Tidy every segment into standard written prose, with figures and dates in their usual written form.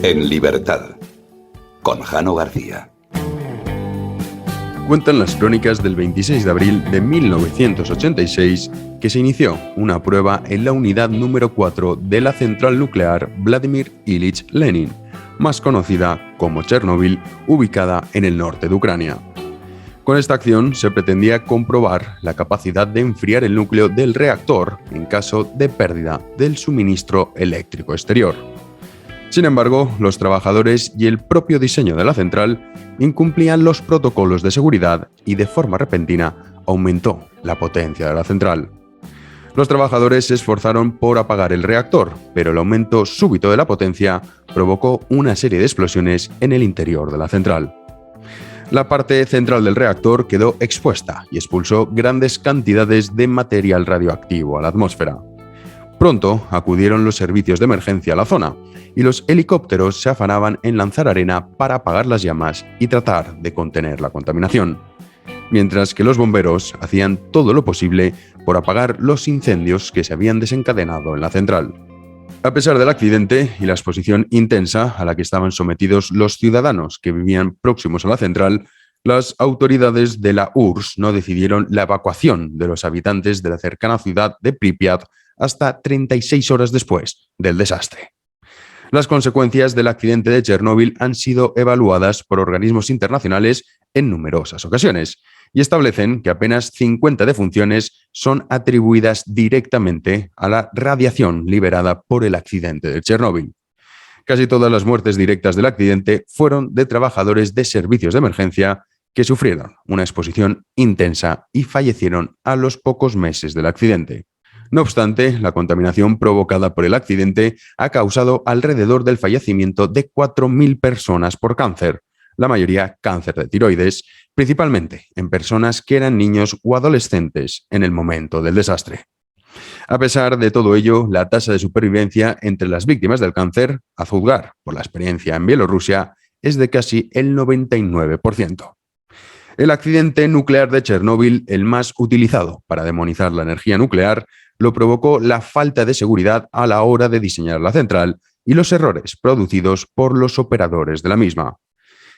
En libertad, con Jano García. Cuentan las crónicas del 26 de abril de 1986 que se inició una prueba en la unidad número 4 de la central nuclear Vladimir Ilich Lenin, más conocida como Chernóbil, ubicada en el norte de Ucrania. Con esta acción se pretendía comprobar la capacidad de enfriar el núcleo del reactor en caso de pérdida del suministro eléctrico exterior. Sin embargo, los trabajadores y el propio diseño de la central incumplían los protocolos de seguridad y de forma repentina aumentó la potencia de la central. Los trabajadores se esforzaron por apagar el reactor, pero el aumento súbito de la potencia provocó una serie de explosiones en el interior de la central. La parte central del reactor quedó expuesta y expulsó grandes cantidades de material radioactivo a la atmósfera. Pronto acudieron los servicios de emergencia a la zona y los helicópteros se afanaban en lanzar arena para apagar las llamas y tratar de contener la contaminación, mientras que los bomberos hacían todo lo posible por apagar los incendios que se habían desencadenado en la central. A pesar del accidente y la exposición intensa a la que estaban sometidos los ciudadanos que vivían próximos a la central, las autoridades de la URSS no decidieron la evacuación de los habitantes de la cercana ciudad de Pripyat hasta 36 horas después del desastre. Las consecuencias del accidente de Chernóbil han sido evaluadas por organismos internacionales en numerosas ocasiones y establecen que apenas 50 defunciones son atribuidas directamente a la radiación liberada por el accidente de Chernóbil. Casi todas las muertes directas del accidente fueron de trabajadores de servicios de emergencia que sufrieron una exposición intensa y fallecieron a los pocos meses del accidente. No obstante, la contaminación provocada por el accidente ha causado alrededor del fallecimiento de 4.000 personas por cáncer, la mayoría cáncer de tiroides, principalmente en personas que eran niños o adolescentes en el momento del desastre. A pesar de todo ello, la tasa de supervivencia entre las víctimas del cáncer, a juzgar por la experiencia en Bielorrusia, es de casi el 99%. El accidente nuclear de Chernóbil, el más utilizado para demonizar la energía nuclear, lo provocó la falta de seguridad a la hora de diseñar la central y los errores producidos por los operadores de la misma.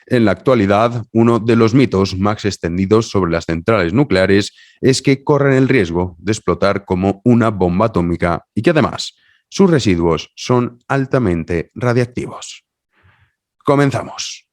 En la actualidad, uno de los mitos más extendidos sobre las centrales nucleares es que corren el riesgo de explotar como una bomba atómica y que además sus residuos son altamente radiactivos. Comenzamos.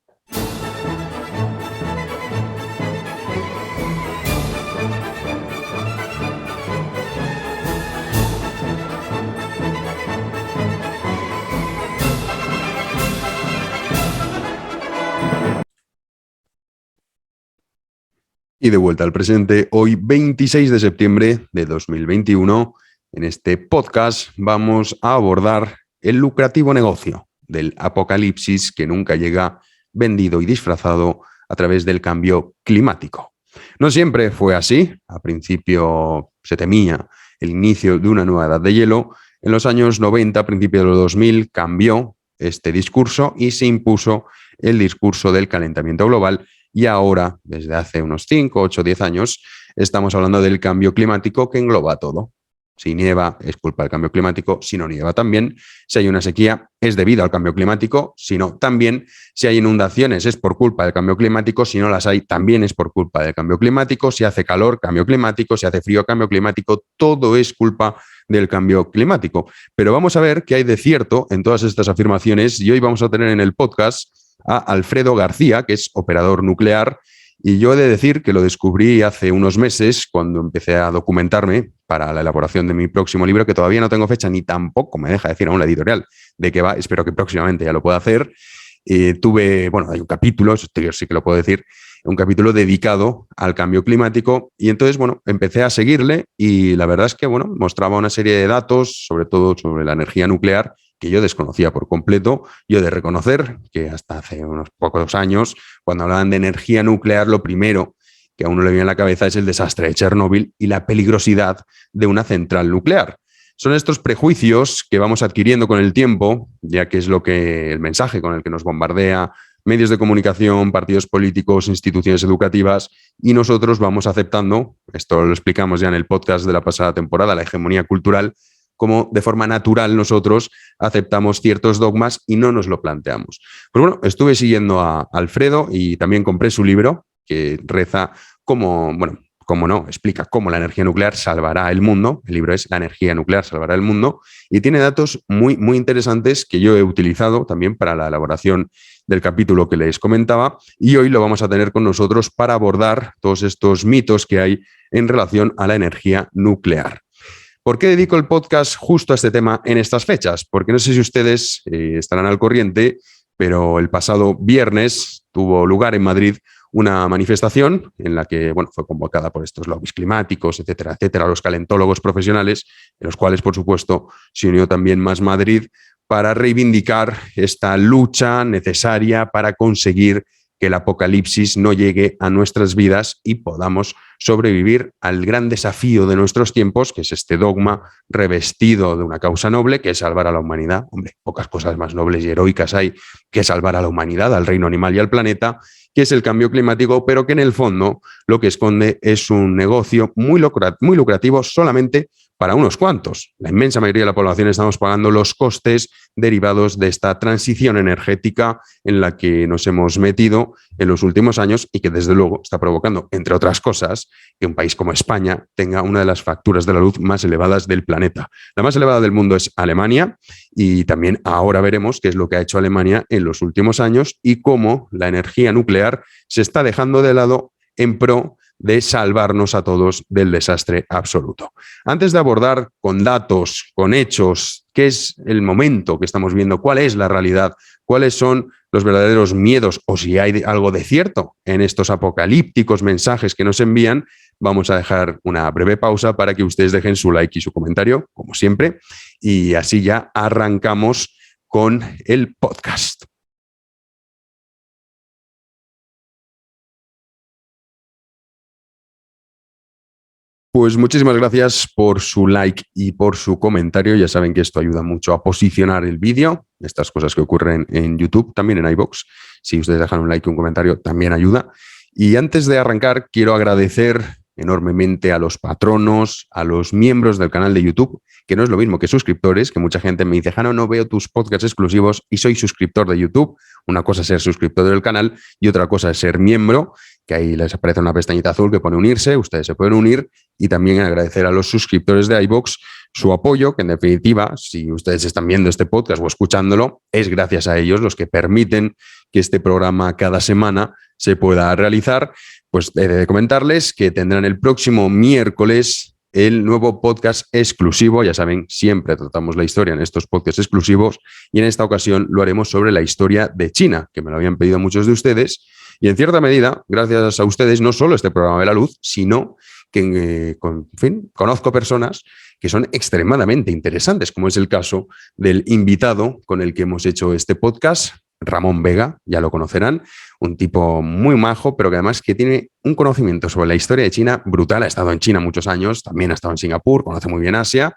Y de vuelta al presente, hoy 26 de septiembre de 2021, en este podcast vamos a abordar el lucrativo negocio del apocalipsis que nunca llega, vendido y disfrazado a través del cambio climático. No siempre fue así. A principio se temía el inicio de una nueva edad de hielo. En los años 90, a principios de los 2000, cambió este discurso y se impuso el discurso del calentamiento global. Y ahora, desde hace unos 5, 8, 10 años, estamos hablando del cambio climático que engloba todo. Si nieva, es culpa del cambio climático. Si no nieva, también. Si hay una sequía, es debido al cambio climático. Si no, también. Si hay inundaciones, es por culpa del cambio climático. Si no las hay, también es por culpa del cambio climático. Si hace calor, cambio climático. Si hace frío, cambio climático. Todo es culpa del cambio climático. Pero vamos a ver qué hay de cierto en todas estas afirmaciones. Y hoy vamos a tener en el podcast a Alfredo García, que es operador nuclear, y yo he de decir que lo descubrí hace unos meses cuando empecé a documentarme para la elaboración de mi próximo libro, que todavía no tengo fecha ni tampoco me deja decir aún la editorial de qué va. Espero que próximamente ya lo pueda hacer. Hay un capítulo, esto yo sí que lo puedo decir, un capítulo dedicado al cambio climático, y entonces, empecé a seguirle y la verdad es que, mostraba una serie de datos, sobre todo sobre la energía nuclear, que yo desconocía por completo. Yo he de reconocer que hasta hace unos pocos años, cuando hablaban de energía nuclear, lo primero que a uno le viene a la cabeza es el desastre de Chernóbil y la peligrosidad de una central nuclear. Son estos prejuicios que vamos adquiriendo con el tiempo, ya que es el mensaje con el que nos bombardea medios de comunicación, partidos políticos, instituciones educativas, y nosotros vamos aceptando, esto lo explicamos ya en el podcast de la pasada temporada, la hegemonía cultural, cómo de forma natural nosotros aceptamos ciertos dogmas y no nos lo planteamos. Pues bueno, estuve siguiendo a Alfredo y también compré su libro que reza como no, explica cómo la energía nuclear salvará el mundo. El libro es La energía nuclear salvará el mundo y tiene datos muy, muy interesantes que yo he utilizado también para la elaboración del capítulo que les comentaba y hoy lo vamos a tener con nosotros para abordar todos estos mitos que hay en relación a la energía nuclear. ¿Por qué dedico el podcast justo a este tema en estas fechas? Porque no sé si ustedes estarán al corriente, pero el pasado viernes tuvo lugar en Madrid una manifestación en la que fue convocada por estos lobbies climáticos, etcétera, etcétera, los calentólogos profesionales, en los cuales, por supuesto, se unió también Más Madrid para reivindicar esta lucha necesaria para conseguir que el apocalipsis no llegue a nuestras vidas y podamos sobrevivir al gran desafío de nuestros tiempos, que es este dogma revestido de una causa noble, que es salvar a la humanidad. Hombre, pocas cosas más nobles y heroicas hay que salvar a la humanidad, al reino animal y al planeta, que es el cambio climático, pero que en el fondo lo que esconde es un negocio muy lucrativo solamente para unos cuantos. La inmensa mayoría de la población estamos pagando los costes derivados de esta transición energética en la que nos hemos metido en los últimos años y que desde luego está provocando, entre otras cosas, que un país como España tenga una de las facturas de la luz más elevadas del planeta. La más elevada del mundo es Alemania y también ahora veremos qué es lo que ha hecho Alemania en los últimos años y cómo la energía nuclear se está dejando de lado en pro de salvarnos a todos del desastre absoluto. Antes de abordar con datos, con hechos, qué es el momento que estamos viendo, cuál es la realidad, cuáles son los verdaderos miedos o si hay algo de cierto en estos apocalípticos mensajes que nos envían, vamos a dejar una breve pausa para que ustedes dejen su like y su comentario, como siempre, y así ya arrancamos con el podcast. Pues muchísimas gracias por su like y por su comentario. Ya saben que esto ayuda mucho a posicionar el vídeo, estas cosas que ocurren en YouTube, también en iVoox. Si ustedes dejan un like y un comentario, también ayuda. Y antes de arrancar, quiero agradecer enormemente a los patronos, a los miembros del canal de YouTube, que no es lo mismo que suscriptores, que mucha gente me dice, Jano, no veo tus podcasts exclusivos y soy suscriptor de YouTube. Una cosa es ser suscriptor del canal y otra cosa es ser miembro, que ahí les aparece una pestañita azul que pone unirse, ustedes se pueden unir y también agradecer a los suscriptores de iVoox su apoyo, que en definitiva, si ustedes están viendo este podcast o escuchándolo, es gracias a ellos los que permiten que este programa cada semana se pueda realizar. Pues he de comentarles que tendrán el próximo miércoles el nuevo podcast exclusivo. Ya saben, siempre tratamos la historia en estos podcasts exclusivos y en esta ocasión lo haremos sobre la historia de China, que me lo habían pedido muchos de ustedes. Y en cierta medida, gracias a ustedes, no solo este programa ve la luz, sino que, en fin, conozco personas que son extremadamente interesantes, como es el caso del invitado con el que hemos hecho este podcast, Ramón Vega, ya lo conocerán, un tipo muy majo, pero que además que tiene un conocimiento sobre la historia de China brutal. Ha estado en China muchos años, también ha estado en Singapur, conoce muy bien Asia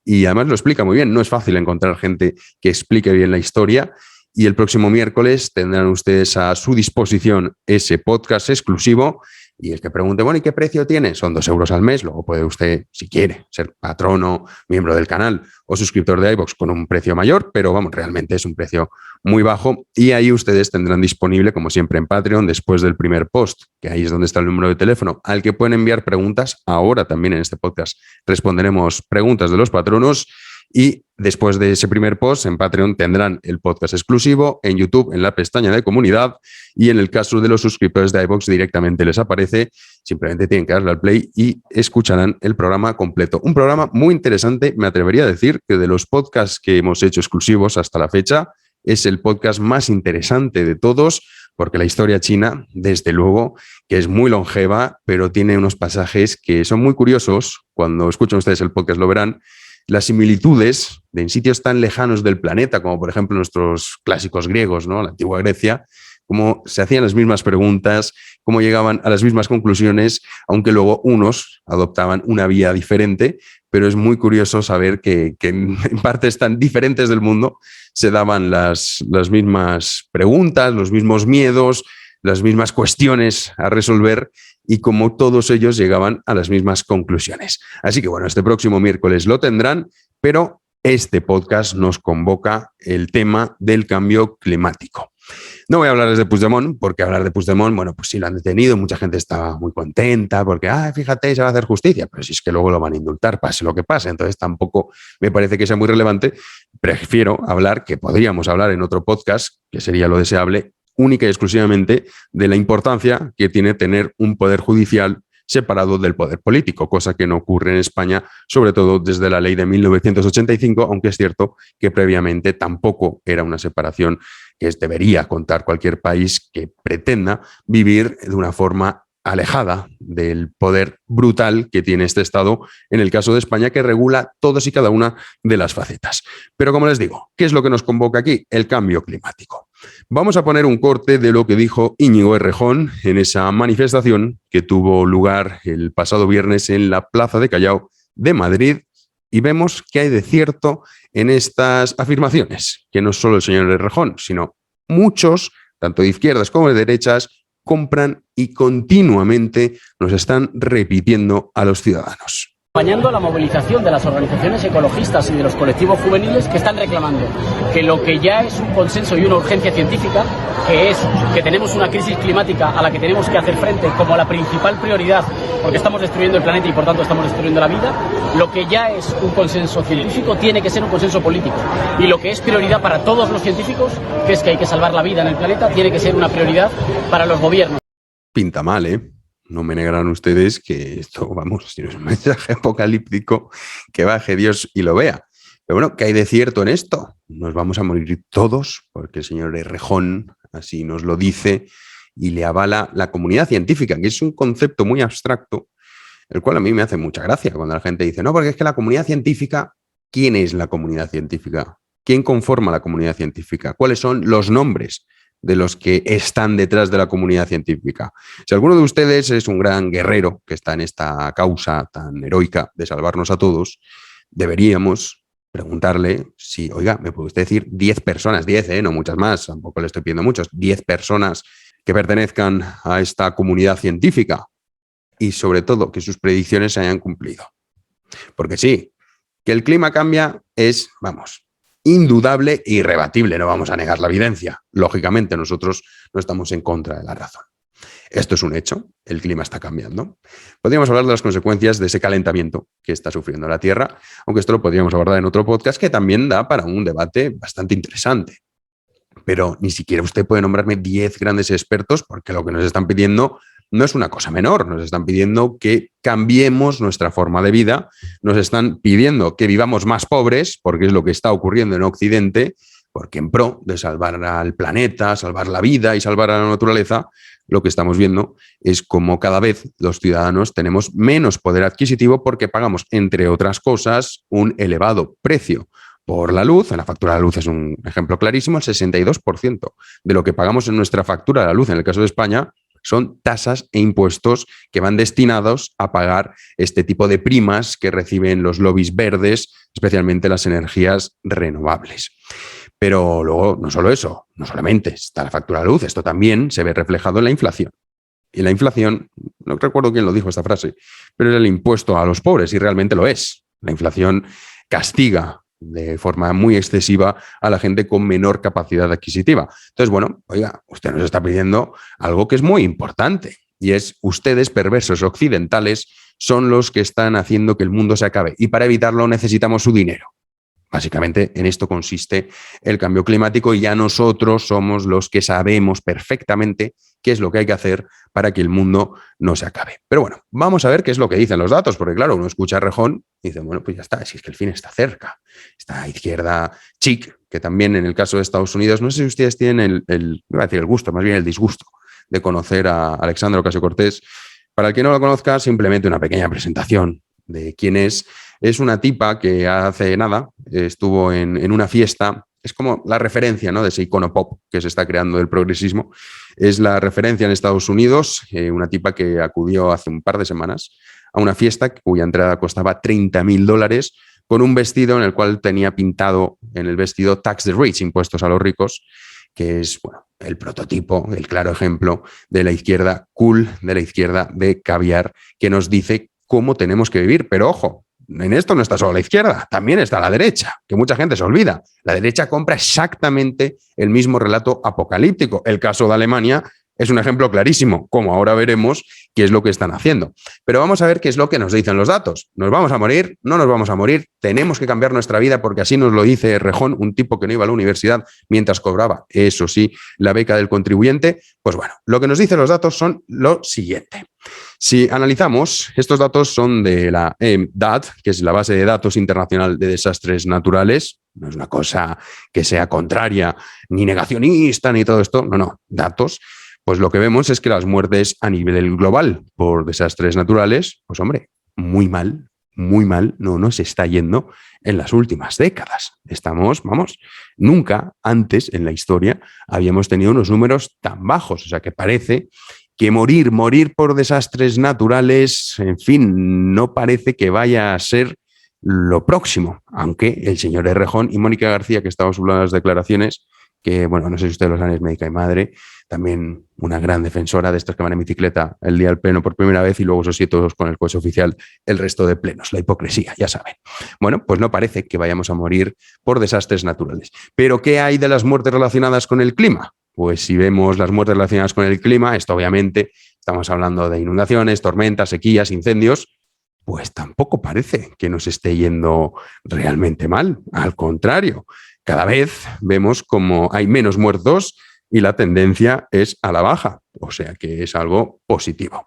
y además lo explica muy bien. No es fácil encontrar gente que explique bien la historia. Y el próximo miércoles tendrán ustedes a su disposición ese podcast exclusivo. Y el que pregunte, bueno, ¿y qué precio tiene? Son 2 euros al mes. Luego puede usted, si quiere, ser patrono, miembro del canal o suscriptor de iVoox con un precio mayor, pero vamos, realmente es un precio muy bajo. Y ahí ustedes tendrán disponible, como siempre en Patreon, después del primer post, que ahí es donde está el número de teléfono, al que pueden enviar preguntas. Ahora también en este podcast responderemos preguntas de los patronos. Y después de ese primer post, en Patreon tendrán el podcast exclusivo, en YouTube, en la pestaña de comunidad, y en el caso de los suscriptores de iVoox directamente les aparece. Simplemente tienen que darle al play y escucharán el programa completo. Un programa muy interesante, me atrevería a decir que de los podcasts que hemos hecho exclusivos hasta la fecha, es el podcast más interesante de todos, porque la historia china, desde luego, que es muy longeva, pero tiene unos pasajes que son muy curiosos. Cuando escuchan ustedes el podcast lo verán. Las similitudes en sitios tan lejanos del planeta, como por ejemplo nuestros clásicos griegos, ¿no? La antigua Grecia, cómo se hacían las mismas preguntas, cómo llegaban a las mismas conclusiones, aunque luego unos adoptaban una vía diferente, pero es muy curioso saber que en partes tan diferentes del mundo se daban las mismas preguntas, los mismos miedos, las mismas cuestiones a resolver y como todos ellos llegaban a las mismas conclusiones. Así que bueno, este próximo miércoles lo tendrán, pero este podcast nos convoca el tema del cambio climático. No voy a hablarles de Puigdemont, porque hablar de Puigdemont, bueno, pues sí lo han detenido, mucha gente estaba muy contenta, porque, fíjate, se va a hacer justicia, pero si es que luego lo van a indultar, pase lo que pase, entonces tampoco me parece que sea muy relevante. Prefiero hablar, que podríamos hablar en otro podcast, que sería lo deseable, única y exclusivamente de la importancia que tiene tener un poder judicial separado del poder político, cosa que no ocurre en España, sobre todo desde la ley de 1985, aunque es cierto que previamente tampoco era una separación que debería contar cualquier país que pretenda vivir de una forma alejada del poder brutal que tiene este Estado, en el caso de España, que regula todas y cada una de las facetas. Pero como les digo, ¿qué es lo que nos convoca aquí? El cambio climático. Vamos a poner un corte de lo que dijo Íñigo Errejón en esa manifestación que tuvo lugar el pasado viernes en la Plaza de Callao de Madrid y vemos que hay de cierto en estas afirmaciones, que no solo el señor Errejón, sino muchos, tanto de izquierdas como de derechas, compran y continuamente nos están repitiendo a los ciudadanos. Acompañando la movilización de las organizaciones ecologistas y de los colectivos juveniles que están reclamando que lo que ya es un consenso y una urgencia científica, que es que tenemos una crisis climática a la que tenemos que hacer frente como la principal prioridad, porque estamos destruyendo el planeta y por tanto estamos destruyendo la vida, lo que ya es un consenso científico tiene que ser un consenso político. Y lo que es prioridad para todos los científicos, que es que hay que salvar la vida en el planeta, tiene que ser una prioridad para los gobiernos. Pinta mal, ¿eh? No me negarán ustedes que esto, vamos, si no es un mensaje apocalíptico, que baje Dios y lo vea. Pero bueno, ¿qué hay de cierto en esto? Nos vamos a morir todos, porque el señor Errejón así nos lo dice y le avala la comunidad científica, que es un concepto muy abstracto, el cual a mí me hace mucha gracia cuando la gente dice, no, porque es que la comunidad científica, ¿quién es la comunidad científica? ¿Quién conforma la comunidad científica? ¿Cuáles son los nombres de los que están detrás de la comunidad científica? Si alguno de ustedes es un gran guerrero que está en esta causa tan heroica de salvarnos a todos, deberíamos preguntarle si, oiga, ¿me puede usted decir 10 personas, 10, no muchas más, tampoco le estoy pidiendo muchos, 10 personas que pertenezcan a esta comunidad científica y sobre todo que sus predicciones se hayan cumplido? Porque sí, que el clima cambia es, vamos, indudable e irrebatible, no vamos a negar la evidencia. Lógicamente, nosotros no estamos en contra de la razón. Esto es un hecho, el clima está cambiando. Podríamos hablar de las consecuencias de ese calentamiento que está sufriendo la Tierra, aunque esto lo podríamos abordar en otro podcast que también da para un debate bastante interesante. Pero ni siquiera usted puede nombrarme 10 grandes expertos porque lo que nos están pidiendo no es una cosa menor, nos están pidiendo que cambiemos nuestra forma de vida, nos están pidiendo que vivamos más pobres, porque es lo que está ocurriendo en Occidente, porque en pro de salvar al planeta, salvar la vida y salvar a la naturaleza, lo que estamos viendo es como cada vez los ciudadanos tenemos menos poder adquisitivo porque pagamos, entre otras cosas, un elevado precio por la luz. En la factura de la luz es un ejemplo clarísimo, el 62% de lo que pagamos en nuestra factura de la luz, en el caso de España, son tasas e impuestos que van destinados a pagar este tipo de primas que reciben los lobbies verdes, especialmente las energías renovables. Pero luego, no solo eso, no solamente está la factura de la luz, esto también se ve reflejado en la inflación. Y la inflación, no recuerdo quién lo dijo esta frase, pero es el impuesto a los pobres, y realmente lo es. La inflación castiga de forma muy excesiva a la gente con menor capacidad adquisitiva. Entonces, bueno, oiga, usted nos está pidiendo algo que es muy importante, y es ustedes, perversos occidentales, son los que están haciendo que el mundo se acabe, y para evitarlo necesitamos su dinero. Básicamente en esto consiste el cambio climático y ya nosotros somos los que sabemos perfectamente qué es lo que hay que hacer para que el mundo no se acabe. Pero bueno, vamos a ver qué es lo que dicen los datos, porque claro, uno escucha a Errejón y dice, bueno, pues ya está, si es que el fin está cerca. Esta izquierda chic, que también en el caso de Estados Unidos, no sé si ustedes tienen iba a decir el gusto, más bien el disgusto de conocer a Alexandra Ocasio-Cortez. Para el que no lo conozca, simplemente una pequeña presentación de quién es. Es una tipa que hace nada estuvo en una fiesta, es como la referencia, ¿no?, de ese icono pop que se está creando del progresismo. Es la referencia en Estados Unidos, una tipa que acudió hace un par de semanas a una fiesta cuya entrada costaba $30,000 con un vestido en el cual tenía pintado en el vestido Tax the Rich, impuestos a los ricos, que es, bueno, el prototipo, el claro ejemplo de la izquierda cool, de la izquierda de caviar, que nos dice cómo tenemos que vivir. Pero ojo, en esto no está solo la izquierda, también está la derecha, que mucha gente se olvida. La derecha compra exactamente el mismo relato apocalíptico. El caso de Alemania es un ejemplo clarísimo, como ahora veremos qué es lo que están haciendo. Pero vamos a ver qué es lo que nos dicen los datos. ¿Nos vamos a morir? ¿No nos vamos a morir? ¿Tenemos que cambiar nuestra vida? Porque así nos lo dice Rejón, un tipo que no iba a la universidad mientras cobraba, eso sí, la beca del contribuyente. Pues bueno, lo que nos dicen los datos son lo siguiente. Si analizamos, estos datos son de la DAT, que es la base de datos internacional de desastres naturales. No es una cosa que sea contraria, ni negacionista, ni todo esto. No, datos. Pues lo que vemos es que las muertes a nivel global por desastres naturales, pues hombre, muy mal, no nos está yendo en las últimas décadas. Estamos, vamos, nunca antes en la historia habíamos tenido unos números tan bajos. O sea que parece que morir por desastres naturales, en fin, no parece que vaya a ser lo próximo, aunque el señor Errejón y Mónica García, que estamos hablando de las declaraciones, que, bueno, no sé si ustedes lo saben, es médica y madre, también una gran defensora de estas que van en bicicleta el día del pleno por primera vez y luego, eso sí, todos con el coche oficial el resto de plenos. La hipocresía, ya saben. Bueno, pues no parece que vayamos a morir por desastres naturales. ¿Pero qué hay de las muertes relacionadas con el clima? Pues si vemos las muertes relacionadas con el clima, esto obviamente estamos hablando de inundaciones, tormentas, sequías, incendios, pues tampoco parece que nos esté yendo realmente mal. Al contrario, cada vez vemos como hay menos muertos y la tendencia es a la baja, o sea que es algo positivo.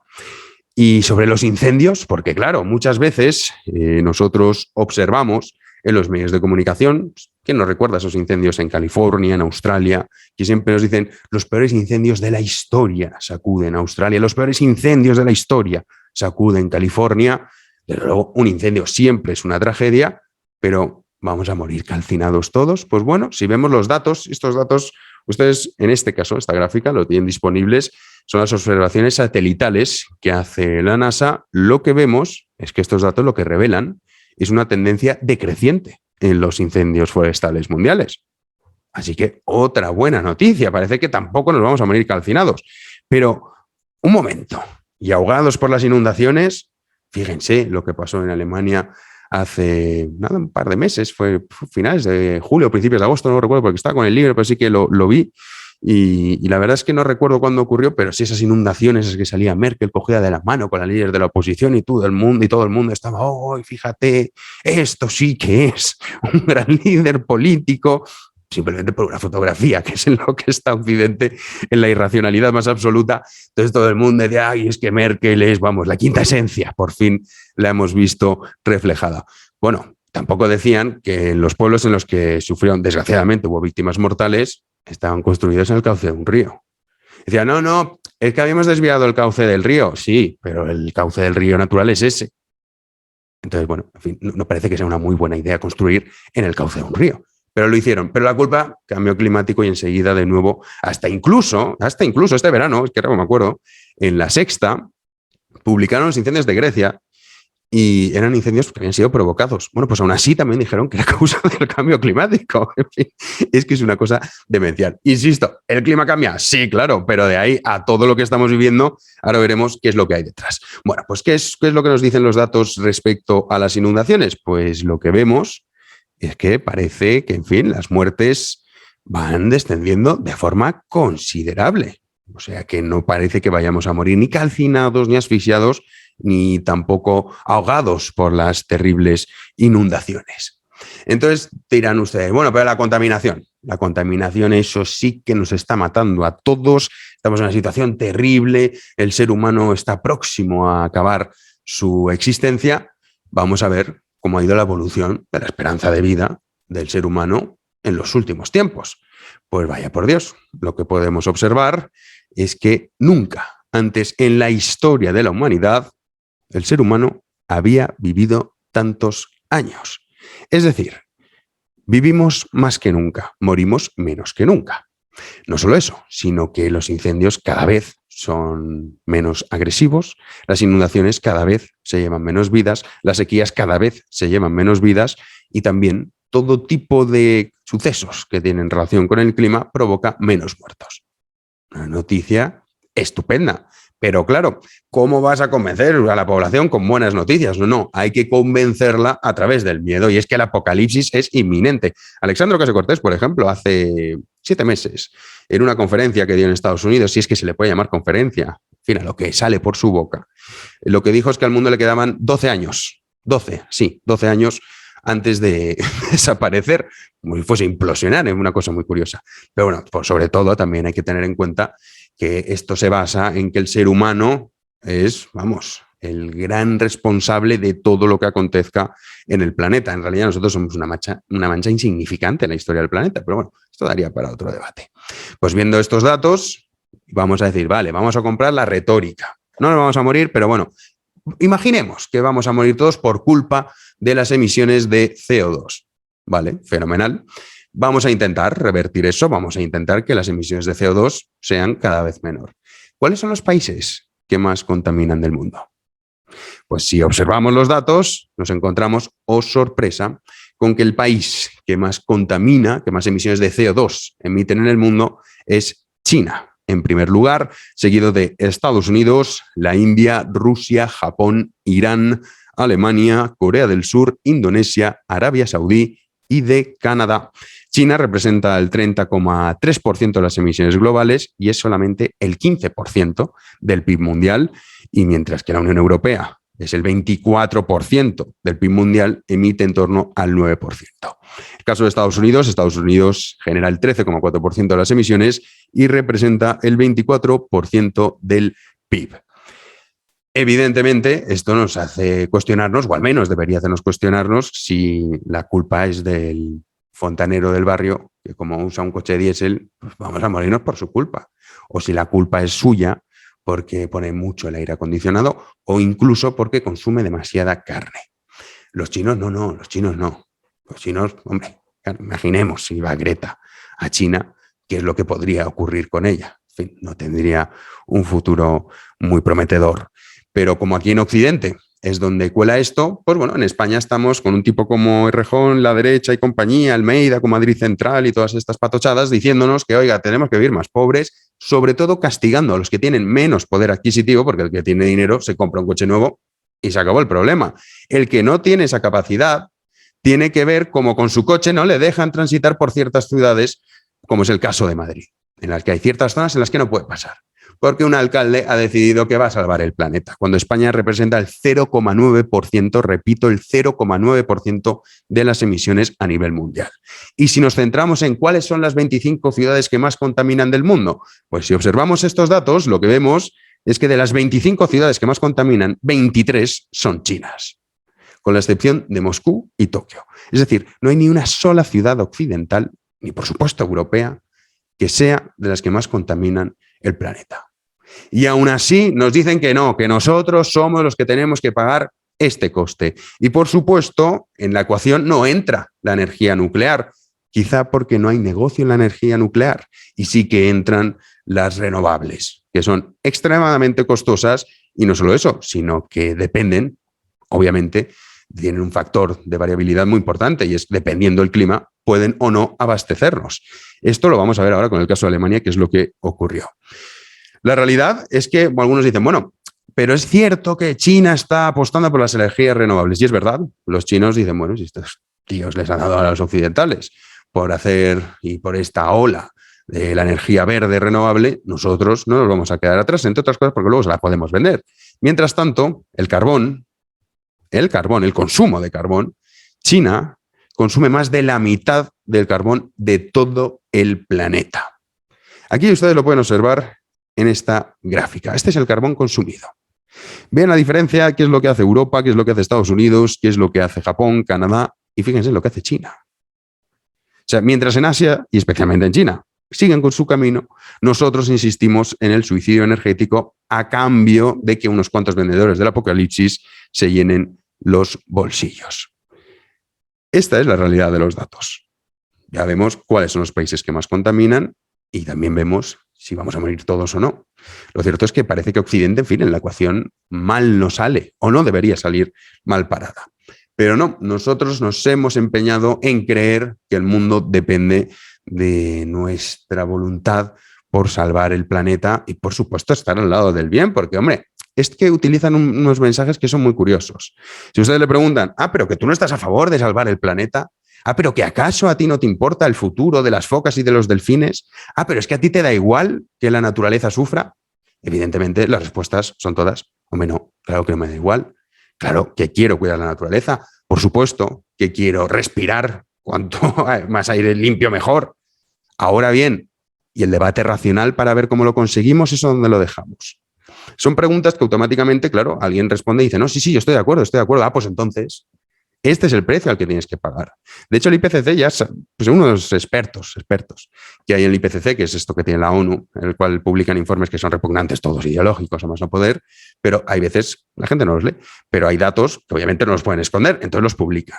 Y sobre los incendios, porque claro, muchas veces nosotros observamos en los medios de comunicación, ¿quién nos recuerda esos incendios en California, en Australia? Que siempre nos dicen, los peores incendios de la historia sacuden Australia, los peores incendios de la historia sacuden California. Desde luego, un incendio siempre es una tragedia, pero ¿vamos a morir calcinados todos? Pues bueno, si vemos los datos, estos datos, ustedes en este caso, esta gráfica, lo tienen disponibles, son las observaciones satelitales que hace la NASA. Lo que vemos es que estos datos lo que revelan es una tendencia decreciente en los incendios forestales mundiales. Así que otra buena noticia, parece que tampoco nos vamos a morir calcinados. Pero un momento, y ahogados por las inundaciones, fíjense lo que pasó en Alemania hace un par de meses, fue finales de julio, principios de agosto, no recuerdo porque estaba con el libro, pero sí que lo vi. Y la verdad es que no recuerdo cuándo ocurrió, pero sí esas inundaciones es que salía Merkel cogida de la mano con la líder de la oposición y todo el mundo estaba, oh, fíjate, esto sí que es un gran líder político, simplemente por una fotografía, que es en lo que está Occidente, en la irracionalidad más absoluta. Entonces todo el mundo decía, ay, es que Merkel es, vamos, la quinta esencia, por fin la hemos visto reflejada. Bueno, tampoco decían que en los pueblos en los que sufrieron, desgraciadamente, hubo víctimas mortales, estaban construidos en el cauce de un río. Decían, no, es que habíamos desviado el cauce del río. Sí, pero el cauce del río natural es ese. Entonces, bueno, en fin, no parece que sea una muy buena idea construir en el cauce de un río. Pero lo hicieron. Pero la culpa, cambio climático y enseguida de nuevo, hasta incluso este verano, es que no me acuerdo, en La Sexta publicaron los incendios de Grecia y eran incendios que habían sido provocados. Bueno, pues aún así también dijeron que era causa del cambio climático. En fin, es que es una cosa demencial. Insisto, ¿el clima cambia? Sí, claro, pero de ahí a todo lo que estamos viviendo, ahora veremos qué es lo que hay detrás. Bueno, pues ¿qué es lo que nos dicen los datos respecto a las inundaciones? Pues lo que vemos es que parece que, en fin, las muertes van descendiendo de forma considerable. O sea que no parece que vayamos a morir ni calcinados, ni asfixiados, ni tampoco ahogados por las terribles inundaciones. Entonces dirán ustedes, bueno, pero la contaminación, eso sí que nos está matando a todos, estamos en una situación terrible, el ser humano está próximo a acabar su existencia. Vamos a ver cómo ha ido la evolución de la esperanza de vida del ser humano en los últimos tiempos. Pues vaya por Dios, lo que podemos observar es que nunca antes en la historia de la humanidad el ser humano había vivido tantos años. Es decir, vivimos más que nunca, morimos menos que nunca. No solo eso, sino que los incendios cada vez son menos agresivos, las inundaciones cada vez se llevan menos vidas, las sequías cada vez se llevan menos vidas y también todo tipo de sucesos que tienen relación con el clima provoca menos muertos. Una noticia estupenda. Pero claro, ¿cómo vas a convencer a la población con buenas noticias? No, hay que convencerla a través del miedo, y es que el apocalipsis es inminente. Alexandre Ocasio-Cortez, por ejemplo, hace 7 meses, en una conferencia que dio en Estados Unidos, si es que se le puede llamar conferencia, en fin, a lo que sale por su boca, lo que dijo es que al mundo le quedaban 12 años, 12 años antes de desaparecer, como si fuese implosionar, es una cosa muy curiosa. Pero bueno, pues sobre todo también hay que tener en cuenta que esto se basa en que el ser humano es, vamos, el gran responsable de todo lo que acontezca en el planeta. En realidad nosotros somos una mancha insignificante en la historia del planeta, pero bueno, esto daría para otro debate. Pues viendo estos datos, vamos a decir, vale, vamos a comprar la retórica. No nos vamos a morir, pero bueno, imaginemos que vamos a morir todos por culpa de las emisiones de CO2. Vale, fenomenal. Vamos a intentar revertir eso, vamos a intentar que las emisiones de CO2 sean cada vez menor. ¿Cuáles son los países que más contaminan del mundo? Pues si observamos los datos, nos encontramos, oh sorpresa, con que el país que más contamina, que más emisiones de CO2 emiten en el mundo es China, en primer lugar, seguido de Estados Unidos, la India, Rusia, Japón, Irán, Alemania, Corea del Sur, Indonesia, Arabia Saudí y de Canadá. China representa el 30,3% de las emisiones globales y es solamente el 15% del PIB mundial, y mientras que la Unión Europea es el 24% del PIB mundial, emite en torno al 9%. El caso de Estados Unidos genera el 13,4% de las emisiones y representa el 24% del PIB. Evidentemente, esto nos hace cuestionarnos, o al menos debería hacernos cuestionarnos, si la culpa es del fontanero del barrio, que como usa un coche diésel, pues vamos a morirnos por su culpa. O si la culpa es suya porque pone mucho el aire acondicionado, o incluso porque consume demasiada carne. Los chinos no. Los chinos, hombre, imaginemos si va Greta a China, qué es lo que podría ocurrir con ella. En fin, no tendría un futuro muy prometedor. Pero como aquí en Occidente es donde cuela esto, pues bueno, en España estamos con un tipo como Errejón, La Derecha y compañía, Almeida con Madrid Central y todas estas patochadas diciéndonos que, oiga, tenemos que vivir más pobres, sobre todo castigando a los que tienen menos poder adquisitivo, porque el que tiene dinero se compra un coche nuevo y se acabó el problema. El que no tiene esa capacidad tiene que ver cómo con su coche no le dejan transitar por ciertas ciudades, como es el caso de Madrid, en las que hay ciertas zonas en las que no puede pasar, porque un alcalde ha decidido que va a salvar el planeta, cuando España representa el 0,9%, repito, el 0,9% de las emisiones a nivel mundial. Y si nos centramos en cuáles son las 25 ciudades que más contaminan del mundo, pues si observamos estos datos, lo que vemos es que de las 25 ciudades que más contaminan, 23 son chinas, con la excepción de Moscú y Tokio. Es decir, no hay ni una sola ciudad occidental, ni por supuesto europea, que sea de las que más contaminan el planeta. Y aún así nos dicen que no, que nosotros somos los que tenemos que pagar este coste. Y por supuesto, en la ecuación no entra la energía nuclear, quizá porque no hay negocio en la energía nuclear, y sí que entran las renovables, que son extremadamente costosas, y no solo eso, sino que dependen, obviamente, tienen un factor de variabilidad muy importante, y es dependiendo del clima, pueden o no abastecernos. Esto lo vamos a ver ahora con el caso de Alemania, que es lo que ocurrió. La realidad es que algunos dicen, bueno, pero es cierto que China está apostando por las energías renovables. Y es verdad, los chinos dicen, bueno, si estos tíos les han dado a los occidentales por hacer y por esta ola de la energía verde renovable, nosotros no nos vamos a quedar atrás, entre otras cosas porque luego se la podemos vender. Mientras tanto, el consumo de carbón, China consume más de la mitad del carbón de todo el planeta. Aquí ustedes lo pueden observar en esta gráfica. Este es el carbón consumido. Vean la diferencia, qué es lo que hace Europa, qué es lo que hace Estados Unidos, qué es lo que hace Japón, Canadá, y fíjense en lo que hace China. O sea, mientras en Asia, y especialmente en China, siguen con su camino, nosotros insistimos en el suicidio energético a cambio de que unos cuantos vendedores del apocalipsis se llenen los bolsillos. Esta es la realidad de los datos. Ya vemos cuáles son los países que más contaminan y también vemos si vamos a morir todos o no. Lo cierto es que parece que Occidente, en fin, en la ecuación mal no sale o no debería salir mal parada. Pero no, nosotros nos hemos empeñado en creer que el mundo depende de nuestra voluntad por salvar el planeta y, por supuesto, estar al lado del bien, porque, hombre, es que utilizan unos mensajes que son muy curiosos. Si ustedes le preguntan, pero que tú no estás a favor de salvar el planeta, pero que acaso a ti no te importa el futuro de las focas y de los delfines, pero es que a ti te da igual que la naturaleza sufra, evidentemente las respuestas son todas, hombre, no, claro que no me da igual, claro que quiero cuidar la naturaleza, por supuesto que quiero respirar, cuanto más aire limpio mejor. Ahora bien, ¿y el debate racional para ver cómo lo conseguimos? ¿Eso dónde lo dejamos? Son preguntas que automáticamente, claro, alguien responde y dice, no, sí, yo estoy de acuerdo. Pues entonces, este es el precio al que tienes que pagar. De hecho, el IPCC ya es unos expertos que hay en el IPCC, que es esto que tiene la ONU, en el cual publican informes que son repugnantes, todos ideológicos, a más no poder, pero hay veces, la gente no los lee, pero hay datos que obviamente no los pueden esconder, entonces los publican.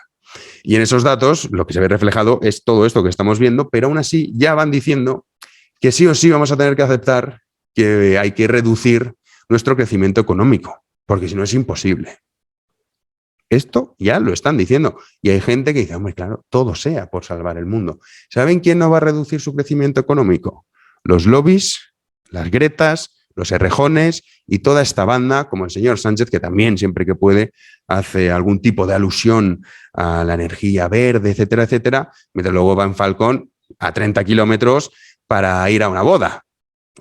Y en esos datos lo que se ve reflejado es todo esto que estamos viendo, pero aún así ya van diciendo que sí o sí vamos a tener que aceptar que hay que reducir nuestro crecimiento económico, porque si no es imposible. Esto ya lo están diciendo. Y hay gente que dice, hombre, claro, todo sea por salvar el mundo. ¿Saben quién no va a reducir su crecimiento económico? Los lobbies, las Gretas, los Errejones y toda esta banda, como el señor Sánchez, que también siempre que puede hace algún tipo de alusión a la energía verde, etcétera, etcétera, mientras luego va en Falcón a 30 kilómetros para ir a una boda.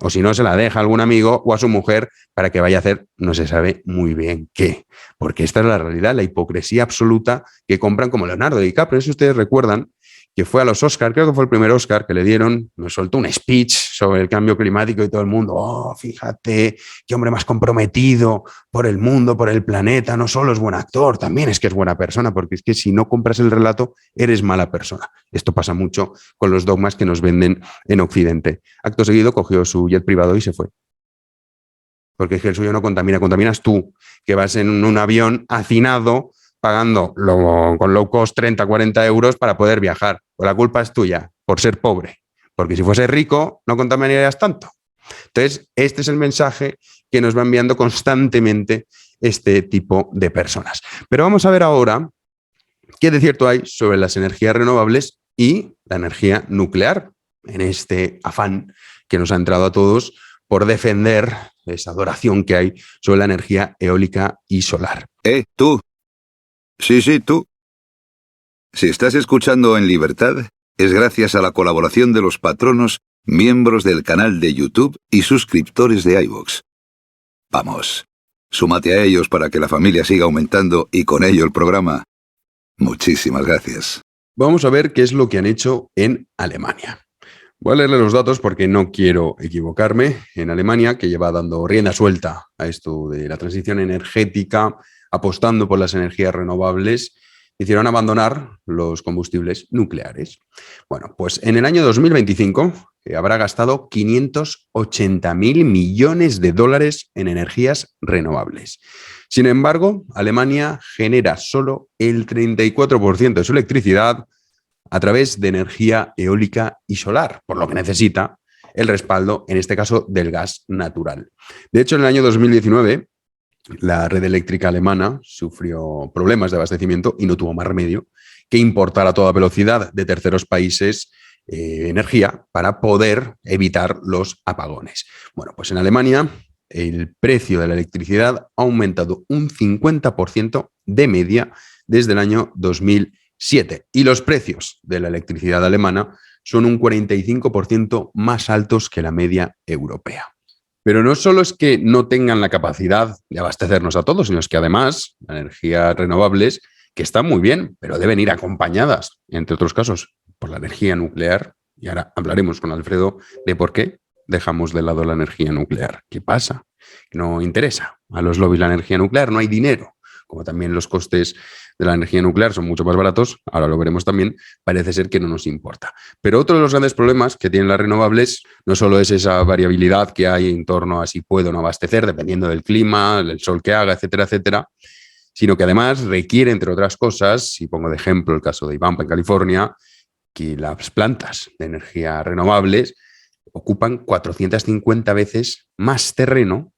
O si no, se la deja a algún amigo o a su mujer para que vaya a hacer no se sabe muy bien qué. Porque esta es la realidad, la hipocresía absoluta que compran como Leonardo DiCaprio. Si ustedes recuerdan que fue a los Oscar, creo que fue el primer Oscar que le dieron, nos soltó un speech sobre el cambio climático y todo el mundo, fíjate, qué hombre más comprometido por el mundo, por el planeta, no solo es buen actor, también es que es buena persona, porque es que si no compras el relato, eres mala persona. Esto pasa mucho con los dogmas que nos venden en Occidente. Acto seguido cogió su jet privado y se fue. Porque es que el suyo no contamina, contaminas tú, que vas en un avión hacinado, pagando con low cost 30, 40 euros para poder viajar. Pues la culpa es tuya, por ser pobre. Porque si fuese rico, no contaminarías tanto. Entonces, este es el mensaje que nos va enviando constantemente este tipo de personas. Pero vamos a ver ahora qué de cierto hay sobre las energías renovables y la energía nuclear, en este afán que nos ha entrado a todos por defender esa adoración que hay sobre la energía eólica y solar. Tú. Sí, tú. Si estás escuchando en libertad, es gracias a la colaboración de los patronos, miembros del canal de YouTube y suscriptores de iVoox. Vamos, súmate a ellos para que la familia siga aumentando y con ello el programa. Muchísimas gracias. Vamos a ver qué es lo que han hecho en Alemania. Voy a leerle los datos porque no quiero equivocarme. En Alemania, que lleva dando rienda suelta a esto de la transición energética, apostando por las energías renovables, hicieron abandonar los combustibles nucleares. Bueno, pues en el año 2025 habrá gastado 580.000 millones de dólares en energías renovables. Sin embargo, Alemania genera solo el 34% de su electricidad a través de energía eólica y solar, por lo que necesita el respaldo, en este caso, del gas natural. De hecho, en el año 2019, la red eléctrica alemana sufrió problemas de abastecimiento y no tuvo más remedio que importar a toda velocidad de terceros países energía para poder evitar los apagones. Bueno, pues en Alemania el precio de la electricidad ha aumentado un 50% de media desde el año 2007 y los precios de la electricidad alemana son un 45% más altos que la media europea. Pero no solo es que no tengan la capacidad de abastecernos a todos, sino es que además las energías renovables, que están muy bien, pero deben ir acompañadas, entre otros casos, por la energía nuclear. Y ahora hablaremos con Alfredo de por qué dejamos de lado la energía nuclear. ¿Qué pasa? No interesa a los lobbies la energía nuclear, no hay dinero. Como también los costes de la energía nuclear son mucho más baratos, ahora lo veremos también, parece ser que no nos importa. Pero otro de los grandes problemas que tienen las renovables no solo es esa variabilidad que hay en torno a si puedo o no abastecer, dependiendo del clima, del sol que haga, etcétera, etcétera, sino que además requiere, entre otras cosas, y pongo de ejemplo el caso de Ivampa en California, que las plantas de energía renovables ocupan 450 veces más terreno,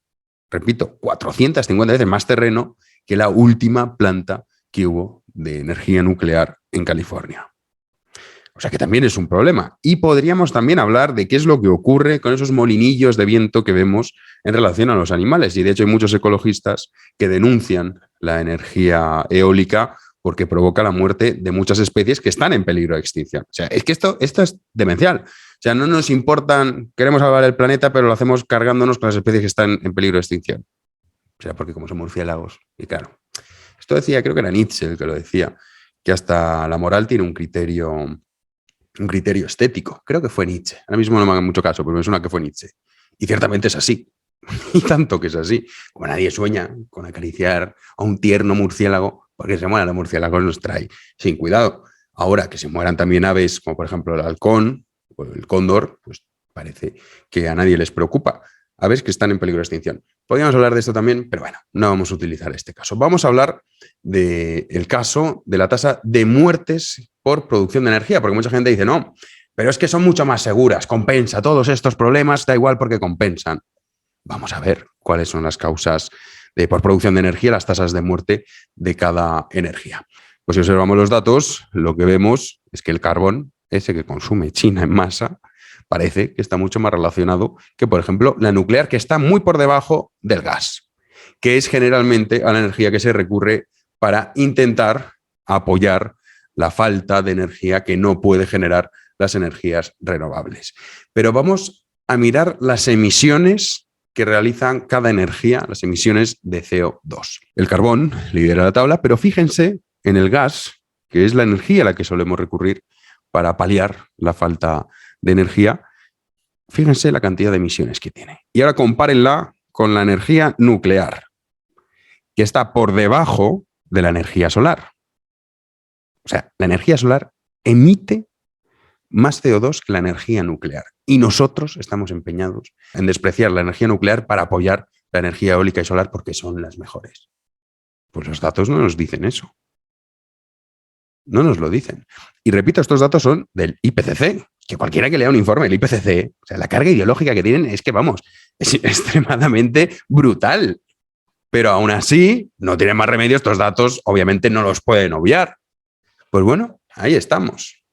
repito, 450 veces más terreno que la última planta que hubo de energía nuclear en California. O sea que también es un problema. Y podríamos también hablar de qué es lo que ocurre con esos molinillos de viento que vemos en relación a los animales. Y de hecho hay muchos ecologistas que denuncian la energía eólica porque provoca la muerte de muchas especies que están en peligro de extinción. O sea, es que esto es demencial. O sea, no nos importan, queremos salvar el planeta, pero lo hacemos cargándonos con las especies que están en peligro de extinción. O sea, porque como son murciélagos. Y claro, esto decía, creo que era Nietzsche el que lo decía, que hasta la moral tiene un criterio estético. Creo que fue Nietzsche. Ahora mismo no me hagan mucho caso, pero me suena que fue Nietzsche. Y ciertamente es así. Y tanto que es así. Como nadie sueña con acariciar a un tierno murciélago, porque se mueran los murciélagos nos trae sin cuidado. Ahora que se mueran también aves, como por ejemplo el halcón o el cóndor, pues parece que a nadie les preocupa. Aves que están en peligro de extinción. Podríamos hablar de esto también, pero bueno, no vamos a utilizar este caso. Vamos a hablar del caso de la tasa de muertes por producción de energía, porque mucha gente dice, no, pero es que son mucho más seguras, compensa todos estos problemas, da igual porque compensan. Vamos a ver cuáles son las causas por producción de energía, las tasas de muerte de cada energía. Pues si observamos los datos, lo que vemos es que el carbón, ese que consume China en masa, parece que está mucho más relacionado que, por ejemplo, la nuclear, que está muy por debajo del gas, que es generalmente a la energía que se recurre para intentar apoyar la falta de energía que no puede generar las energías renovables. Pero vamos a mirar las emisiones que realizan cada energía, las emisiones de CO2. El carbón lidera la tabla, pero fíjense en el gas, que es la energía a la que solemos recurrir para paliar la falta de energía. Fíjense la cantidad de emisiones que tiene. Y ahora compárenla con la energía nuclear, que está por debajo de la energía solar. O sea, la energía solar emite más CO2 que la energía nuclear. Y nosotros estamos empeñados en despreciar la energía nuclear para apoyar la energía eólica y solar porque son las mejores. Pues los datos no nos dicen eso. No nos lo dicen. Y repito, estos datos son del IPCC, que cualquiera que lea un informe del IPCC, o sea, la carga ideológica que tienen es que, vamos, es extremadamente brutal. Pero aún así, no tienen más remedio, estos datos obviamente no los pueden obviar. Pues bueno, ahí estamos.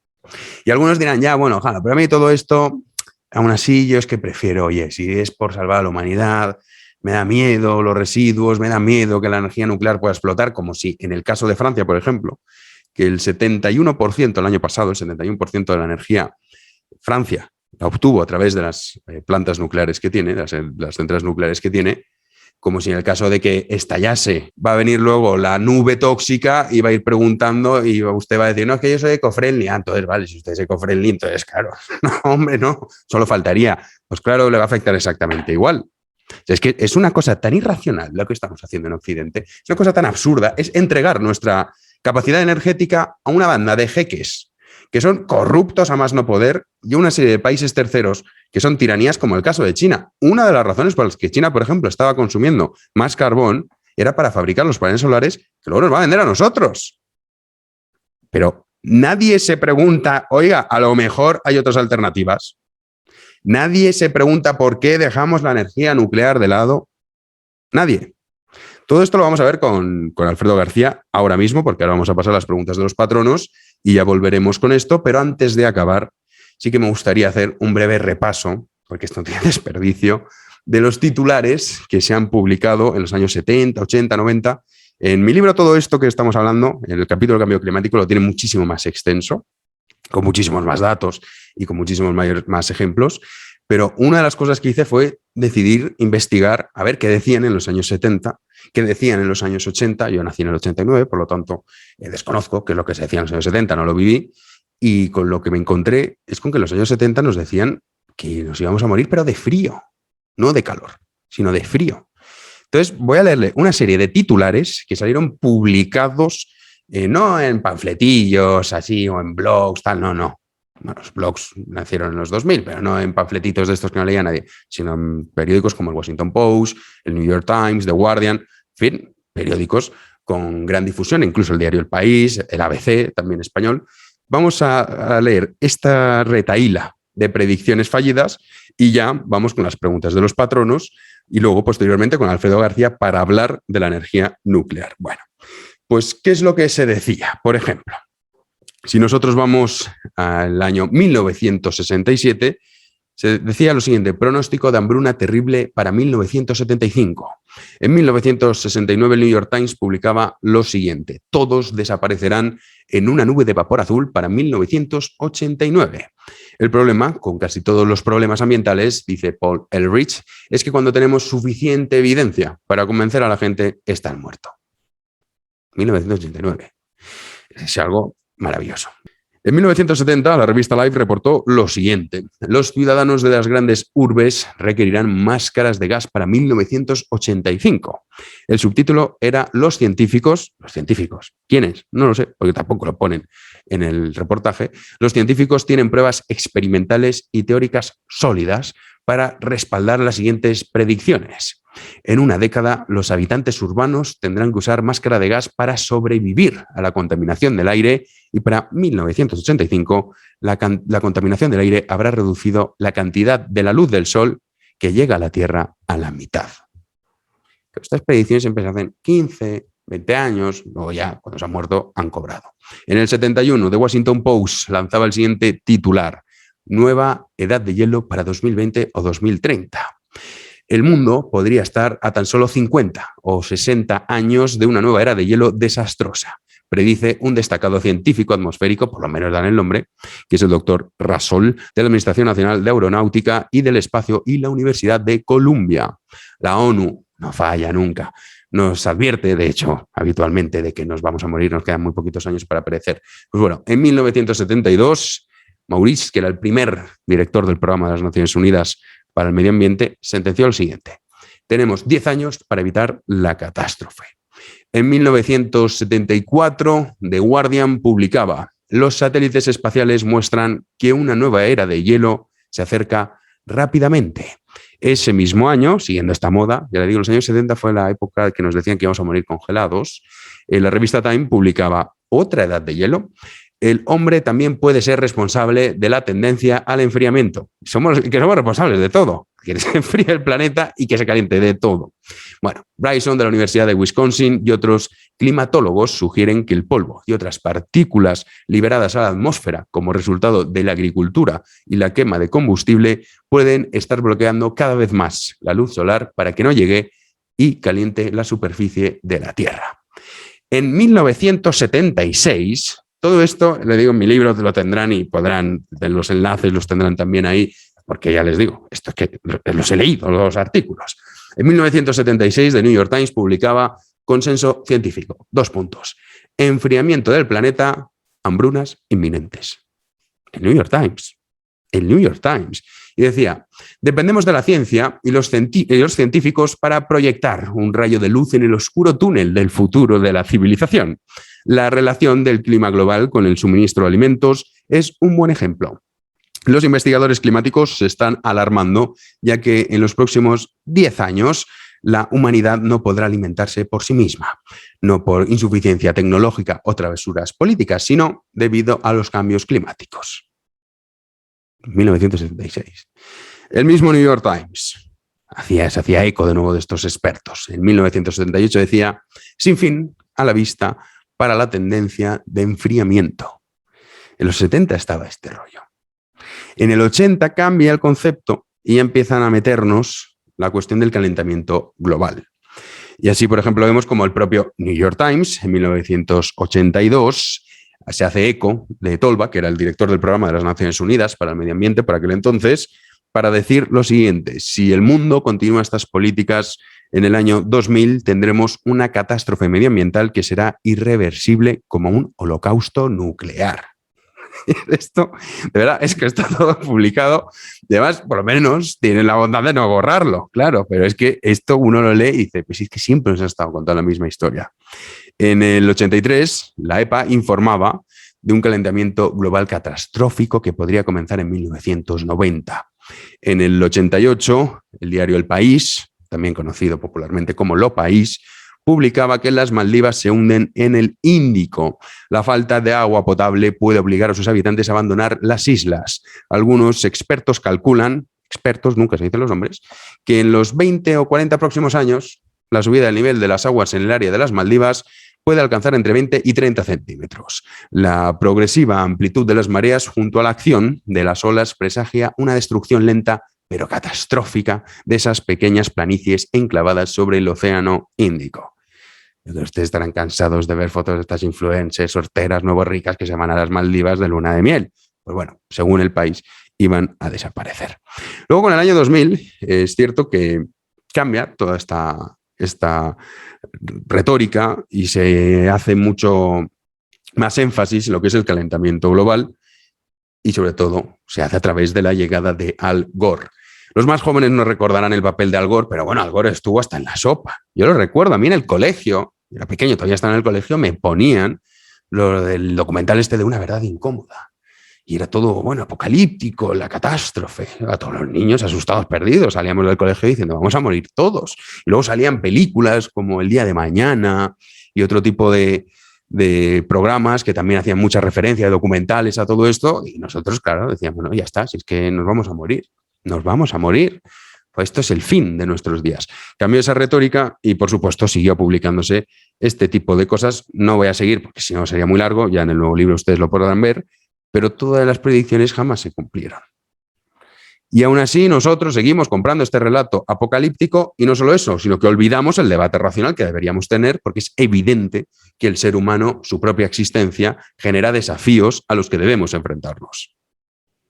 Y algunos dirán, ya, bueno, ojalá, pero a mí todo esto, aún así yo es que prefiero, oye, si es por salvar a la humanidad, me da miedo los residuos, me da miedo que la energía nuclear pueda explotar, como si en el caso de Francia, por ejemplo, que el 71% el año pasado, el 71% de la energía, Francia la obtuvo a través de las plantas nucleares que tiene, las centrales nucleares que tiene, como si en el caso de que estallase, va a venir luego la nube tóxica y va a ir preguntando y usted va a decir, no, es que yo soy eco-friendly. Ah, entonces, vale, si usted es eco-friendly, entonces, claro, no, hombre, no, solo faltaría. Pues claro, le va a afectar exactamente igual. Es que es una cosa tan irracional lo que estamos haciendo en Occidente, es una cosa tan absurda, es entregar nuestra capacidad energética a una banda de jeques que son corruptos a más no poder y una serie de países terceros que son tiranías, como el caso de China. Una de las razones por las que China, por ejemplo, estaba consumiendo más carbón era para fabricar los paneles solares que luego nos va a vender a nosotros. Pero nadie se pregunta, oiga, a lo mejor hay otras alternativas. Nadie se pregunta por qué dejamos la energía nuclear de lado. Nadie. Todo esto lo vamos a ver con Alfredo García ahora mismo, porque ahora vamos a pasar a las preguntas de los patronos y ya volveremos con esto, pero antes de acabar, sí que me gustaría hacer un breve repaso, porque esto no tiene desperdicio, de los titulares que se han publicado en los años 70, 80, 90. En mi libro todo esto que estamos hablando, en el capítulo de cambio climático, lo tiene muchísimo más extenso, con muchísimos más datos y con muchísimos más ejemplos, pero una de las cosas que hice fue decidir investigar, a ver qué decían en los años 70, qué decían en los años 80, yo nací en el 89, por lo tanto desconozco qué es lo que se decía en los años 70, no lo viví, y con lo que me encontré es con que en los años 70 nos decían que nos íbamos a morir, pero de frío, no de calor, sino de frío. Entonces voy a leerle una serie de titulares que salieron publicados, no en panfletillos así o en blogs, tal, no. Bueno, los blogs nacieron en los 2000, pero no en panfletitos de estos que no leía nadie, sino en periódicos como el Washington Post, el New York Times, The Guardian, en fin, periódicos con gran difusión, incluso el diario El País, el ABC, también español. Vamos a leer esta retahíla de predicciones fallidas y ya vamos con las preguntas de los patronos y luego posteriormente con Alfredo García para hablar de la energía nuclear. Bueno, Pues, ¿qué es lo que se decía? Por ejemplo, si nosotros vamos al año 1967, se decía lo siguiente: pronóstico de hambruna terrible para 1975. En 1969 el New York Times publicaba lo siguiente: todos desaparecerán en una nube de vapor azul para 1989. El problema, con casi todos los problemas ambientales, dice Paul Ehrlich, es que cuando tenemos suficiente evidencia para convencer a la gente, están muertos. 1989. Es algo maravilloso. En 1970, la revista Life reportó lo siguiente: los ciudadanos de las grandes urbes requerirán máscaras de gas para 1985. El subtítulo era Los científicos. ¿Los científicos? ¿Quiénes? No lo sé, porque tampoco lo ponen en el reportaje. Los científicos tienen pruebas experimentales y teóricas sólidas para respaldar las siguientes predicciones. En una década, los habitantes urbanos tendrán que usar máscara de gas para sobrevivir a la contaminación del aire, y para 1985 la contaminación del aire habrá reducido la cantidad de la luz del sol que llega a la Tierra a la mitad. Estas predicciones siempre se hacen 15, 20 años, luego ya, cuando se han muerto, han cobrado. En el 71, The Washington Post lanzaba el siguiente titular: nueva edad de hielo para 2020 o 2030. El mundo podría estar a tan solo 50 o 60 años de una nueva era de hielo desastrosa, predice un destacado científico atmosférico, por lo menos dan el nombre, que es el doctor Rasol, de la Administración Nacional de Aeronáutica y del Espacio y la Universidad de Columbia. La ONU no falla nunca. Nos advierte, de hecho, habitualmente, de que nos vamos a morir, nos quedan muy poquitos años para perecer. Pues bueno, en 1972, Maurice, que era el primer director del Programa de las Naciones Unidas para el Medio Ambiente, sentenció lo siguiente: tenemos 10 años para evitar la catástrofe. En 1974, The Guardian publicaba: los satélites espaciales muestran que una nueva era de hielo se acerca rápidamente. Ese mismo año, siguiendo esta moda, ya le digo, los años 70 fue la época que nos decían que íbamos a morir congelados, la revista Time publicaba otra edad de hielo: el hombre también puede ser responsable de la tendencia al enfriamiento. Somos responsables de todo, que se enfríe el planeta y que se caliente, de todo. Bueno, Bryson, de la Universidad de Wisconsin, y otros climatólogos sugieren que el polvo y otras partículas liberadas a la atmósfera como resultado de la agricultura y la quema de combustible pueden estar bloqueando cada vez más la luz solar para que no llegue y caliente la superficie de la Tierra. En 1976... todo esto, le digo, en mi libro lo tendrán y podrán, los enlaces los tendrán también ahí, porque ya les digo, esto es que los he leído, los artículos. En 1976, The New York Times publicaba consenso científico. 2 puntos. Enfriamiento del planeta, hambrunas inminentes. El New York Times. El New York Times. Y decía: dependemos de la ciencia y los científicos para proyectar un rayo de luz en el oscuro túnel del futuro de la civilización. La relación del clima global con el suministro de alimentos es un buen ejemplo. Los investigadores climáticos se están alarmando, ya que en los próximos 10 años la humanidad no podrá alimentarse por sí misma, no por insuficiencia tecnológica o travesuras políticas, sino debido a los cambios climáticos. 1976. El mismo New York Times se hacía eco de nuevo de estos expertos. En 1978 decía: sin fin a la vista para la tendencia de enfriamiento. En los 70 estaba este rollo. En el 80 cambia el concepto y empiezan a meternos la cuestión del calentamiento global. Y así, por ejemplo, vemos como el propio New York Times, en 1982, se hace eco de Tolba, que era el director del Programa de las Naciones Unidas para el Medio Ambiente por aquel entonces, para decir lo siguiente: si el mundo continúa estas políticas, en el año 2000 tendremos una catástrofe medioambiental que será irreversible como un holocausto nuclear. Esto, de verdad, es que está todo publicado. Además, por lo menos tienen la bondad de no borrarlo, claro, pero es que esto uno lo lee y dice: pues es que siempre nos ha estado contando la misma historia. En el 83, la EPA informaba de un calentamiento global catastrófico que podría comenzar en 1990. En el 88, el diario El País, también conocido popularmente como Lo País, publicaba que las Maldivas se hunden en el Índico. La falta de agua potable puede obligar a sus habitantes a abandonar las islas. Algunos expertos calculan, expertos, nunca se dicen los nombres, que en los 20 o 40 próximos años la subida del nivel de las aguas en el área de las Maldivas puede alcanzar entre 20 y 30 centímetros. La progresiva amplitud de las mareas junto a la acción de las olas presagia una destrucción lenta pero catastrófica de esas pequeñas planicies enclavadas sobre el océano Índico. Ustedes estarán cansados de ver fotos de estas influencers, horteras, nuevos ricas que se van a las Maldivas de luna de miel. Pues bueno, según el país, iban a desaparecer. Luego, con el año 2000, es cierto que cambia toda esta retórica y se hace mucho más énfasis en lo que es el calentamiento global y sobre todo se hace a través de la llegada de Al Gore. Los más jóvenes no recordarán el papel de Al Gore, pero bueno, Al Gore estuvo hasta en la sopa. Yo lo recuerdo, a mí en el colegio, era pequeño, todavía estaba en el colegio, me ponían lo del documental este de Una verdad incómoda. Y era todo, bueno, apocalíptico, la catástrofe. A todos los niños asustados, perdidos. Salíamos del colegio diciendo, vamos a morir todos. Y luego salían películas como El día de mañana y otro tipo de programas que también hacían mucha referencia, de documentales a todo esto. Y nosotros, claro, decíamos, bueno, ya está, si es que nos vamos a morir. Nos vamos a morir. Pues esto es el fin de nuestros días. Cambió esa retórica y, por supuesto, siguió publicándose este tipo de cosas. No voy a seguir porque si no sería muy largo. Ya en el nuevo libro ustedes lo podrán ver. Pero todas las predicciones jamás se cumplieron. Y aún así nosotros seguimos comprando este relato apocalíptico y no solo eso, sino que olvidamos el debate racional que deberíamos tener porque es evidente que el ser humano, su propia existencia, genera desafíos a los que debemos enfrentarnos.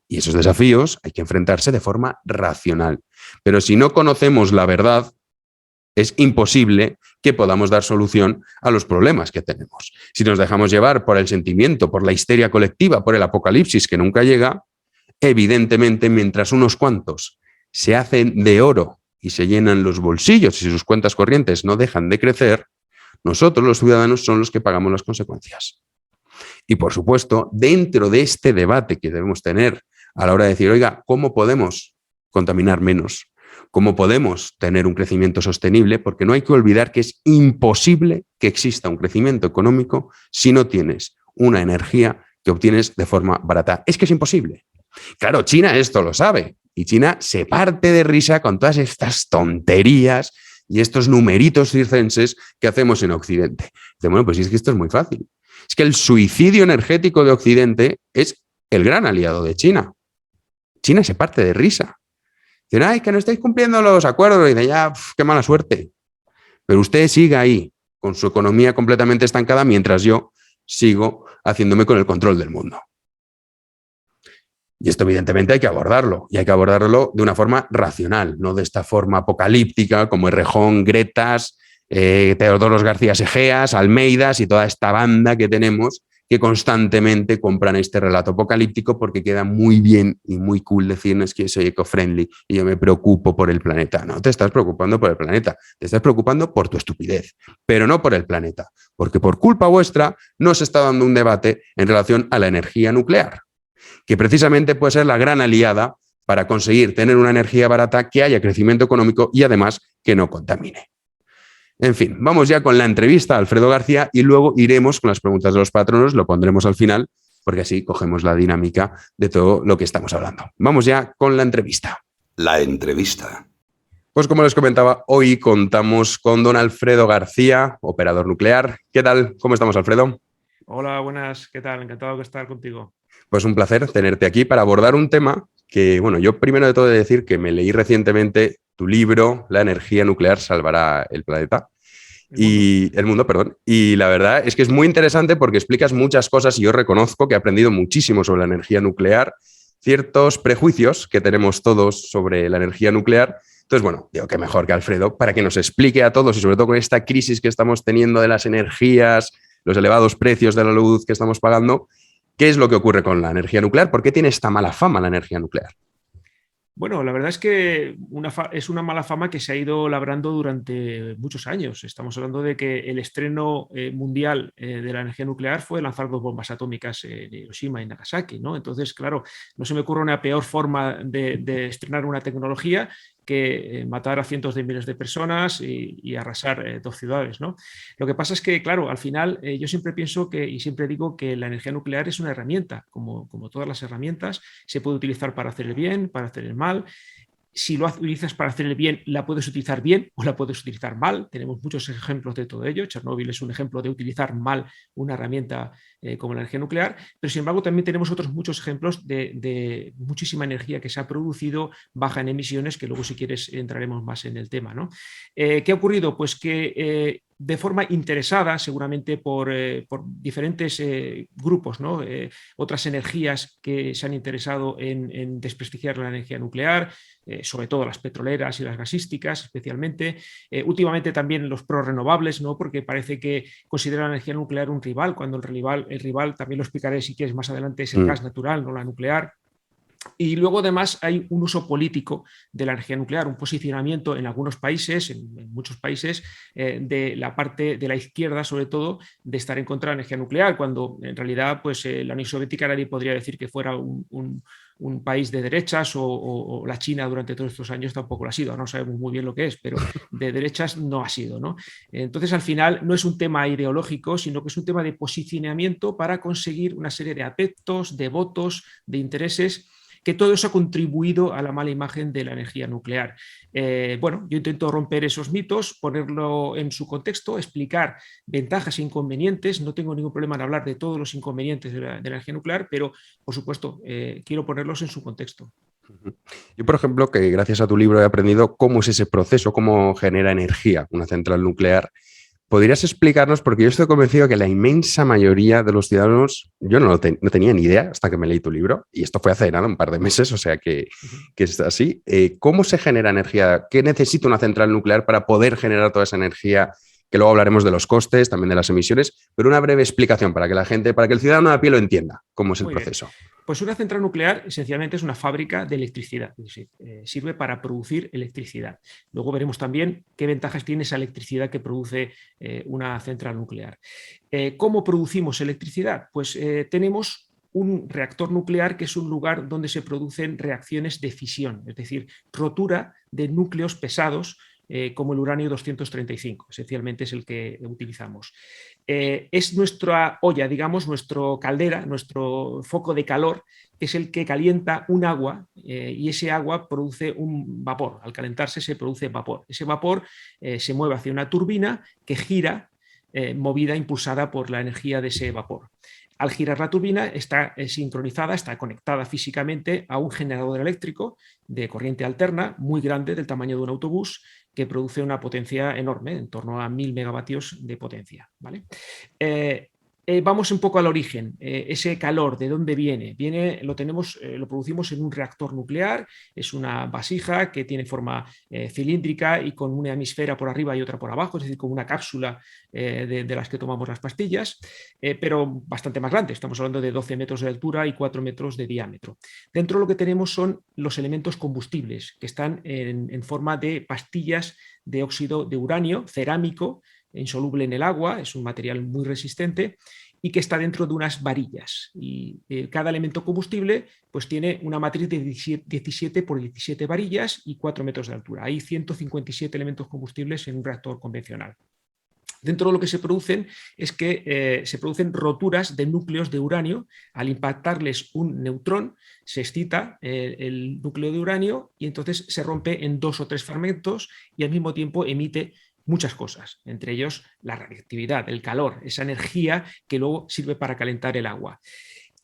Y esos desafíos hay que enfrentarse de forma racional. Pero si no conocemos la verdad, es imposible que podamos dar solución a los problemas que tenemos. Si nos dejamos llevar por el sentimiento, por la histeria colectiva, por el apocalipsis que nunca llega, evidentemente, mientras unos cuantos se hacen de oro y se llenan los bolsillos y sus cuentas corrientes no dejan de crecer, nosotros los ciudadanos son los que pagamos las consecuencias. Y por supuesto, dentro de este debate que debemos tener a la hora de decir, oiga, ¿cómo podemos contaminar menos? ¿Cómo podemos tener un crecimiento sostenible? Porque no hay que olvidar que es imposible que exista un crecimiento económico si no tienes una energía que obtienes de forma barata. Es que es imposible. Claro, China esto lo sabe y China se parte de risa con todas estas tonterías y estos numeritos circenses que hacemos en Occidente. Dice, bueno, pues es que esto es muy fácil. Es que el suicidio energético de Occidente es el gran aliado de China. China se parte de risa. Dicen, ay, que no estáis cumpliendo los acuerdos. Y dicen, ya, qué mala suerte. Pero usted siga ahí, con su economía completamente estancada, mientras yo sigo haciéndome con el control del mundo. Y esto, evidentemente, hay que abordarlo. Y hay que abordarlo de una forma racional, no de esta forma apocalíptica, como Errejón, Gretas, Teodoros García Egeas, Almeidas y toda esta banda que tenemos que constantemente compran este relato apocalíptico porque queda muy bien y muy cool decirnos que soy eco-friendly y yo me preocupo por el planeta. No te estás preocupando por el planeta, te estás preocupando por tu estupidez, pero no por el planeta, porque por culpa vuestra no se está dando un debate en relación a la energía nuclear, que precisamente puede ser la gran aliada para conseguir tener una energía barata, que haya crecimiento económico y además que no contamine. En fin, vamos ya con la entrevista a Alfredo García y luego iremos con las preguntas de los patronos, lo pondremos al final, porque así cogemos la dinámica de todo lo que estamos hablando. Vamos ya con la entrevista. La entrevista. Pues como les comentaba, hoy contamos con don Alfredo García, operador nuclear. ¿Qué tal? ¿Cómo estamos, Alfredo? Hola, buenas. ¿Qué tal? Encantado de estar contigo. Pues un placer tenerte aquí para abordar un tema que, bueno, yo primero de todo he de decir que me leí recientemente tu libro, La energía nuclear salvará el planeta. El mundo, perdón. Y la verdad es que es muy interesante porque explicas muchas cosas y yo reconozco que he aprendido muchísimo sobre la energía nuclear, ciertos prejuicios que tenemos todos sobre la energía nuclear. Entonces, bueno, digo que mejor que Alfredo para que nos explique a todos y sobre todo con esta crisis que estamos teniendo de las energías, los elevados precios de la luz que estamos pagando, ¿qué es lo que ocurre con la energía nuclear? ¿Por qué tiene esta mala fama la energía nuclear? Bueno, la verdad es que es una mala fama que se ha ido labrando durante muchos años. Estamos hablando de que el estreno mundial de la energía nuclear fue lanzar 2 bombas atómicas en Hiroshima y Nagasaki, ¿no? Entonces, claro, no se me ocurre una peor forma de estrenar una tecnología que matar a cientos de miles de personas y arrasar 2 ciudades, ¿no? Lo que pasa es que, claro, al final yo siempre pienso y siempre digo que la energía nuclear es una herramienta, como todas las herramientas, se puede utilizar para hacer el bien, para hacer el mal, Si lo utilizas para hacer el bien, la puedes utilizar bien o la puedes utilizar mal. Tenemos muchos ejemplos de todo ello. Chernóbil es un ejemplo de utilizar mal una herramienta como la energía nuclear, pero sin embargo también tenemos otros muchos ejemplos de muchísima energía que se ha producido, baja en emisiones, que luego si quieres entraremos más en el tema, ¿no? ¿Qué ha ocurrido? Pues que de forma interesada, seguramente por diferentes grupos, ¿no? Otras energías que se han interesado en desprestigiar la energía nuclear, sobre todo las petroleras y las gasísticas especialmente, últimamente también los prorrenovables, ¿no? Porque parece que consideran la energía nuclear un rival, cuando el rival, también lo explicaré si quieres más adelante, es el gas natural, no la nuclear. Y luego además hay un uso político de la energía nuclear, un posicionamiento en algunos países, en muchos países, de la parte de la izquierda sobre todo, de estar en contra de la energía nuclear, cuando en realidad pues, la Unión Soviética nadie podría decir que fuera un país de derechas o la China durante todos estos años tampoco lo ha sido, no sabemos muy bien lo que es, pero de derechas no ha sido, ¿no? Entonces al final no es un tema ideológico, sino que es un tema de posicionamiento para conseguir una serie de afectos, de votos, de intereses, que todo eso ha contribuido a la mala imagen de la energía nuclear. Bueno, yo intento romper esos mitos, ponerlo en su contexto, explicar ventajas e inconvenientes. No tengo ningún problema en hablar de todos los inconvenientes de la energía nuclear, pero por supuesto quiero ponerlos en su contexto. Yo, por ejemplo, que gracias a tu libro he aprendido cómo es ese proceso, cómo genera energía una central nuclear. ¿Podrías explicarnos? Porque yo estoy convencido que la inmensa mayoría de los ciudadanos, yo no tenía ni idea hasta que me leí tu libro, y esto fue hace nada, un par de meses, o sea que es así. ¿Cómo se genera energía? ¿Qué necesita una central nuclear para poder generar toda esa energía? Que luego hablaremos de los costes, también de las emisiones, pero una breve explicación para que la gente, para que el ciudadano de a pie lo entienda, cómo es el proceso. Pues una central nuclear esencialmente es una fábrica de electricidad, es decir, sirve para producir electricidad. Luego veremos también qué ventajas tiene esa electricidad que produce una central nuclear. ¿Cómo producimos electricidad? Pues tenemos un reactor nuclear, que es un lugar donde se producen reacciones de fisión, es decir, rotura de núcleos pesados, como el uranio 235, esencialmente es el que utilizamos. Es nuestra olla, digamos, nuestra caldera, nuestro foco de calor, que es el que calienta un agua y ese agua produce un vapor. Al calentarse se produce vapor. Ese vapor se mueve hacia una turbina que gira, movida, impulsada por la energía de ese vapor. Al girar la turbina está sincronizada, está conectada físicamente a un generador eléctrico de corriente alterna muy grande, del tamaño de un autobús, que produce una potencia enorme, en torno a 1000 megavatios de potencia, ¿vale? Vamos un poco al origen. Ese calor, ¿de dónde viene? Lo producimos en un reactor nuclear. Es una vasija que tiene forma cilíndrica y con una hemisfera por arriba y otra por abajo, es decir, como una cápsula de las que tomamos las pastillas, pero bastante más grande. Estamos hablando de 12 metros de altura y 4 metros de diámetro. Dentro lo que tenemos son los elementos combustibles, que están en forma de pastillas de óxido de uranio cerámico, insoluble en el agua, es un material muy resistente y que está dentro de unas varillas. Y cada elemento combustible pues tiene una matriz de 17 por 17 varillas y 4 metros de altura. Hay 157 elementos combustibles en un reactor convencional. Dentro de lo que se producen es que se producen roturas de núcleos de uranio. Al impactarles un neutrón, se excita el núcleo de uranio y entonces se rompe en 2 o 3 fragmentos y al mismo tiempo emite muchas cosas, entre ellos la radiactividad, el calor, esa energía que luego sirve para calentar el agua.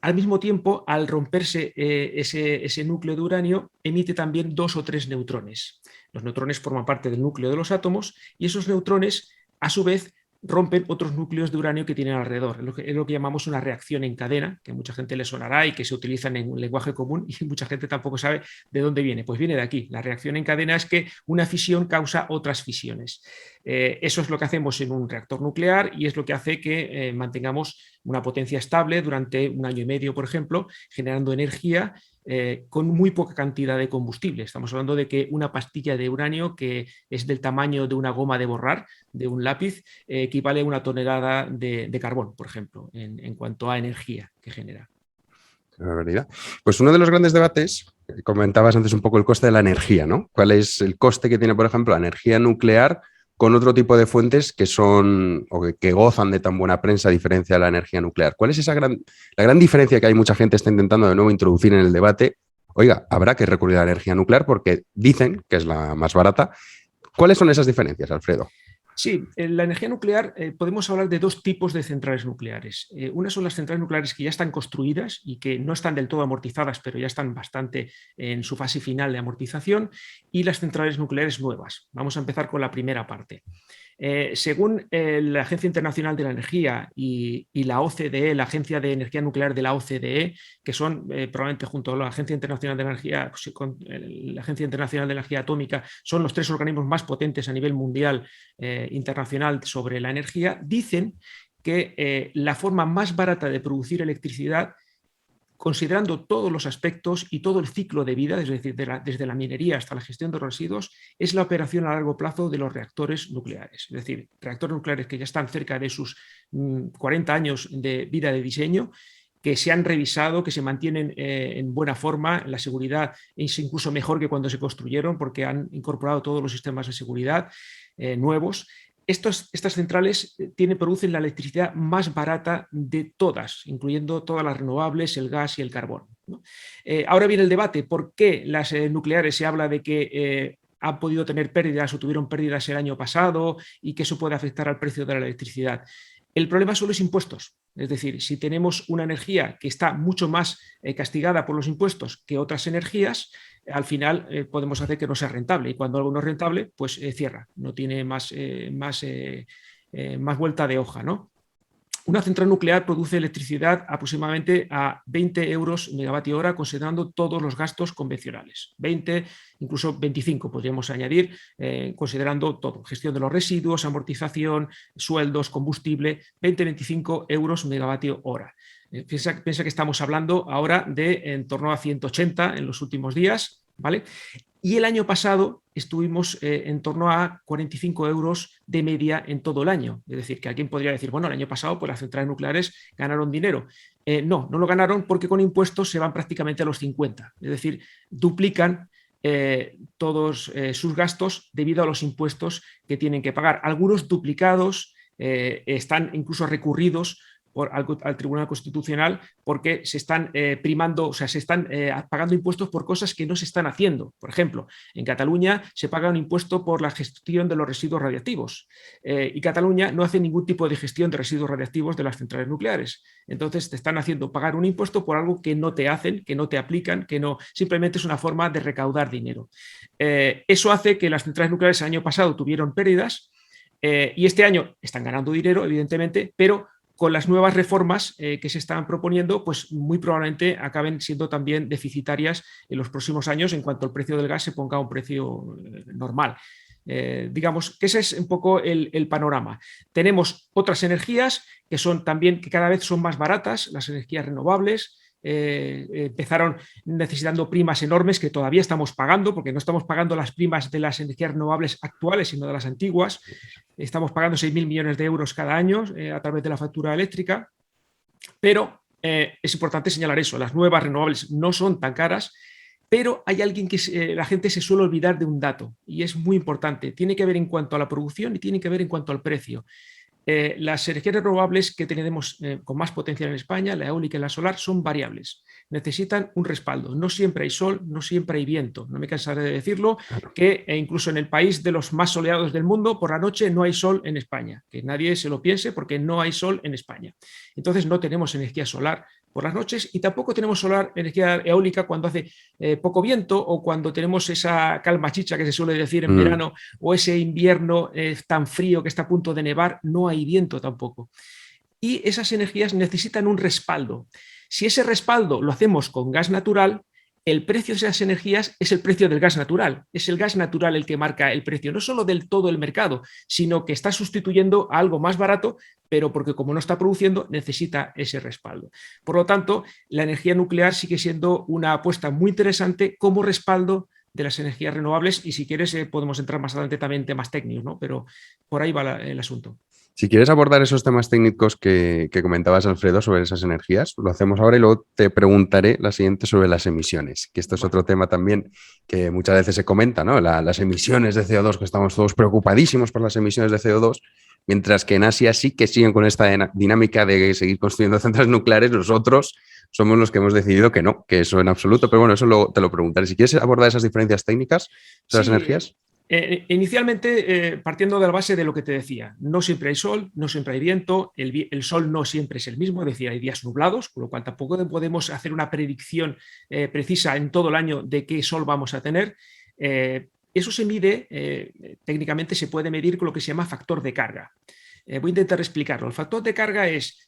Al mismo tiempo, al romperse ese núcleo de uranio, emite también 2 o 3 neutrones. Los neutrones forman parte del núcleo de los átomos y esos neutrones, a su vez, rompen otros núcleos de uranio que tienen alrededor. Es lo que llamamos una reacción en cadena, que a mucha gente le sonará y que se utiliza en un lenguaje común y mucha gente tampoco sabe de dónde viene. Pues viene de aquí. La reacción en cadena es que una fisión causa otras fisiones. Eso es lo que hacemos en un reactor nuclear y es lo que hace que mantengamos una potencia estable durante 1 año y medio, por ejemplo, generando energía con muy poca cantidad de combustible. Estamos hablando de que una pastilla de uranio, que es del tamaño de una goma de borrar, de un lápiz, equivale a 1 tonelada de carbón, por ejemplo, en cuanto a energía que genera. La verdad. Pues uno de los grandes debates, comentabas antes un poco el coste de la energía, ¿no? ¿Cuál es el coste que tiene, por ejemplo, la energía nuclear con otro tipo de fuentes que son o que gozan de tan buena prensa a diferencia de la energía nuclear? ¿Cuál es la gran diferencia que hay mucha gente está intentando de nuevo introducir en el debate? oiga, habrá que recurrir a la energía nuclear porque dicen que es la más barata. ¿Cuáles son esas diferencias, Alfredo? Sí, en la energía nuclear podemos hablar de dos tipos de centrales nucleares. Una son las centrales nucleares que ya están construidas y que no están del todo amortizadas, pero ya están bastante en su fase final de amortización, y las centrales nucleares nuevas. Vamos a empezar con la primera parte. Según la Agencia Internacional de la Energía y la OCDE, la Agencia de Energía Nuclear de la OCDE, que son probablemente junto a la Agencia Internacional de Energía, con la Agencia Internacional de Energía Atómica, son los tres organismos más potentes a nivel mundial internacional sobre la energía, dicen que la forma más barata de producir electricidad, considerando todos los aspectos y todo el ciclo de vida, es decir, desde la minería hasta la gestión de los residuos, es la operación a largo plazo de los reactores nucleares. Es decir, reactores nucleares que ya están cerca de sus 40 años de vida de diseño, que se han revisado, que se mantienen en buena forma, la seguridad es incluso mejor que cuando se construyeron porque han incorporado todos los sistemas de seguridad nuevos. Estas centrales producen la electricidad más barata de todas, incluyendo todas las renovables, el gas y el carbón, ¿no? Ahora viene el debate, ¿por qué las nucleares se habla de que han podido tener pérdidas o tuvieron pérdidas el año pasado y que eso puede afectar al precio de la electricidad? El problema son los impuestos. Es decir, si tenemos una energía que está mucho más castigada por los impuestos que otras energías, al final podemos hacer que no sea rentable, y cuando algo no es rentable, pues cierra, no tiene más vuelta de hoja, ¿no? Una central nuclear produce electricidad aproximadamente a 20 euros megavatio hora, considerando todos los gastos convencionales. 20, incluso 25 podríamos añadir, considerando todo: gestión de los residuos, amortización, sueldos, combustible. 20-25 euros megavatio hora. Piensa que estamos hablando ahora de en torno a 180 en los últimos días, ¿vale? Y el año pasado estuvimos en torno a 45 euros de media en todo el año. Es decir, que alguien podría decir, bueno, el año pasado pues las centrales nucleares ganaron dinero. No lo ganaron porque con impuestos se van prácticamente a los 50. Es decir, duplican todos sus gastos debido a los impuestos que tienen que pagar. Algunos duplicados están incluso recurridos al Tribunal Constitucional porque se están primando, o sea, se están pagando impuestos por cosas que no se están haciendo. Por ejemplo, en Cataluña se paga un impuesto por la gestión de los residuos radiactivos y Cataluña no hace ningún tipo de gestión de residuos radiactivos de las centrales nucleares. Entonces te están haciendo pagar un impuesto por algo que no te hacen, que no te aplican, que no, simplemente es una forma de recaudar dinero. Eso hace que las centrales nucleares el año pasado tuvieron pérdidas y este año están ganando dinero, evidentemente, pero con las nuevas reformas que se están proponiendo, pues muy probablemente acaben siendo también deficitarias en los próximos años en cuanto el precio del gas se ponga a un precio normal. Digamos que ese es un poco el panorama. Tenemos otras energías que son también, que cada vez son más baratas, las energías renovables. Empezaron necesitando primas enormes que todavía estamos pagando, porque no estamos pagando las primas de las energías renovables actuales, sino de las antiguas. Estamos pagando 6.000 millones de euros cada año a través de la factura eléctrica, pero es importante señalar eso: las nuevas renovables no son tan caras, pero hay alguien que la gente se suele olvidar de un dato, y es muy importante. Tiene que ver en cuanto a la producción y tiene que ver en cuanto al precio. Las energías renovables que tenemos con más potencial en España, la eólica y la solar, son variables. Necesitan un respaldo. No siempre hay sol, no siempre hay viento. No me cansaré de decirlo, que incluso en el país de los más soleados del mundo, por la noche no hay sol en España. Que nadie se lo piense, porque no hay sol en España. Entonces no tenemos energía solar por las noches y tampoco tenemos energía eólica cuando hace poco viento o cuando tenemos esa calma chicha que se suele decir en verano, o ese invierno tan frío que está a punto de nevar. No hay viento tampoco. Y esas energías necesitan un respaldo. Si ese respaldo lo hacemos con gas natural, el precio de esas energías es el precio del gas natural. Es el gas natural el que marca el precio, no solo del todo el mercado, sino que está sustituyendo a algo más barato, pero porque como no está produciendo, necesita ese respaldo. Por lo tanto, la energía nuclear sigue siendo una apuesta muy interesante como respaldo de las energías renovables, y si quieres podemos entrar más adelante también en temas técnicos, ¿no? Pero por ahí va el asunto. Si quieres abordar esos temas técnicos que comentabas, Alfredo, sobre esas energías, lo hacemos ahora y luego te preguntaré la siguiente sobre las emisiones, que esto es otro tema también que muchas veces se comenta, ¿no? Las emisiones de CO2, que estamos todos preocupadísimos por las emisiones de CO2, mientras que en Asia sí que siguen con esta dinámica de seguir construyendo centrales nucleares. Nosotros somos los que hemos decidido que no, que eso en absoluto, pero bueno, eso luego te lo preguntaré. Si quieres abordar esas diferencias técnicas de las energías. Inicialmente, partiendo de la base de lo que te decía, no siempre hay sol, no siempre hay viento, el sol no siempre es el mismo, es decir, hay días nublados, con lo cual tampoco podemos hacer una predicción precisa en todo el año de qué sol vamos a tener. Eso se mide, técnicamente se puede medir con lo que se llama factor de carga. Voy a intentar explicarlo. El factor de carga